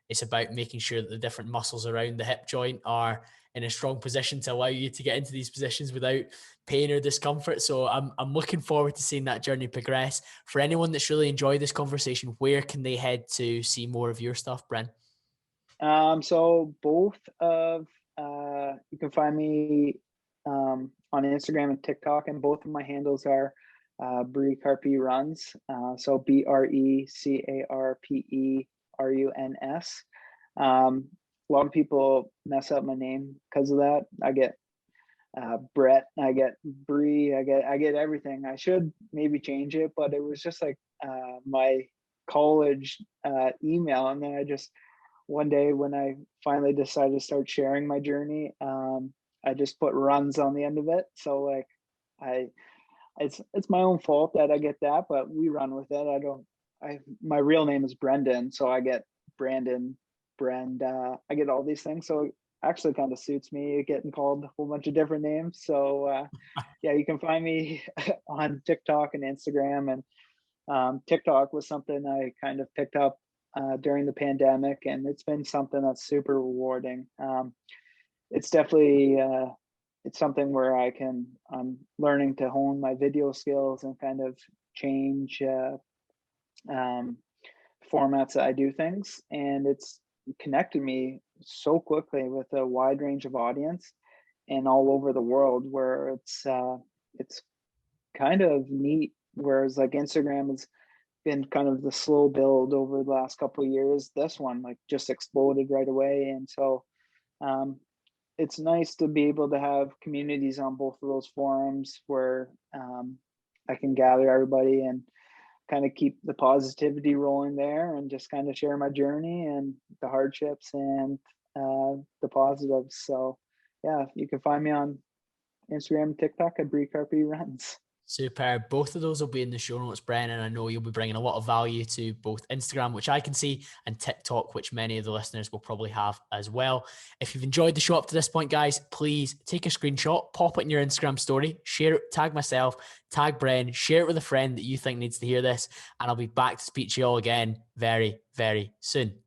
It's about making sure that the different muscles around the hip joint are in a strong position to allow you to get into these positions without pain or discomfort. So I'm looking forward to seeing that journey progress. For anyone that's really enjoyed this conversation, where can they head to see more of your stuff, Bren? So both of you can find me on Instagram and TikTok, and both of my handles are Bree Carpe Runs. So BRECARPERUNS. A lot of people mess up my name because of that. I get Brett, I get Bree, I get everything. I should maybe change it, but it was just like my college email, and then I just one day when I finally decided to start sharing my journey, I just put runs on the end of it. So like it's my own fault that I get that, but we run with it. My real name is Brendan, so I get Brandon, I get all these things. So it actually kind of suits me getting called a whole bunch of different names. So yeah, you can find me on TikTok and Instagram, and TikTok was something I kind of picked up during the pandemic, and it's been something that's super rewarding. It's definitely it's something where I'm learning to hone my video skills and kind of change formats that I do things, and it's connected me so quickly with a wide range of audience and all over the world, where it's kind of neat. Whereas like Instagram has been kind of the slow build over the last couple of years, this one like just exploded right away. And so it's nice to be able to have communities on both of those forums where I can gather everybody and kind of keep the positivity rolling there, and just kind of share my journey and the hardships and the positives. So yeah, you can find me on Instagram and TikTok at Bree Carpe Runs. Superb. Both of those will be in the show notes, Brennan. I know you'll be bringing a lot of value to both Instagram, which I can see, and TikTok, which many of the listeners will probably have as well. If you've enjoyed the show up to this point, guys, please take a screenshot, pop it in your Instagram story, share it, tag myself, tag Bren, share it with a friend that you think needs to hear this, and I'll be back to speak to you all again very, very soon.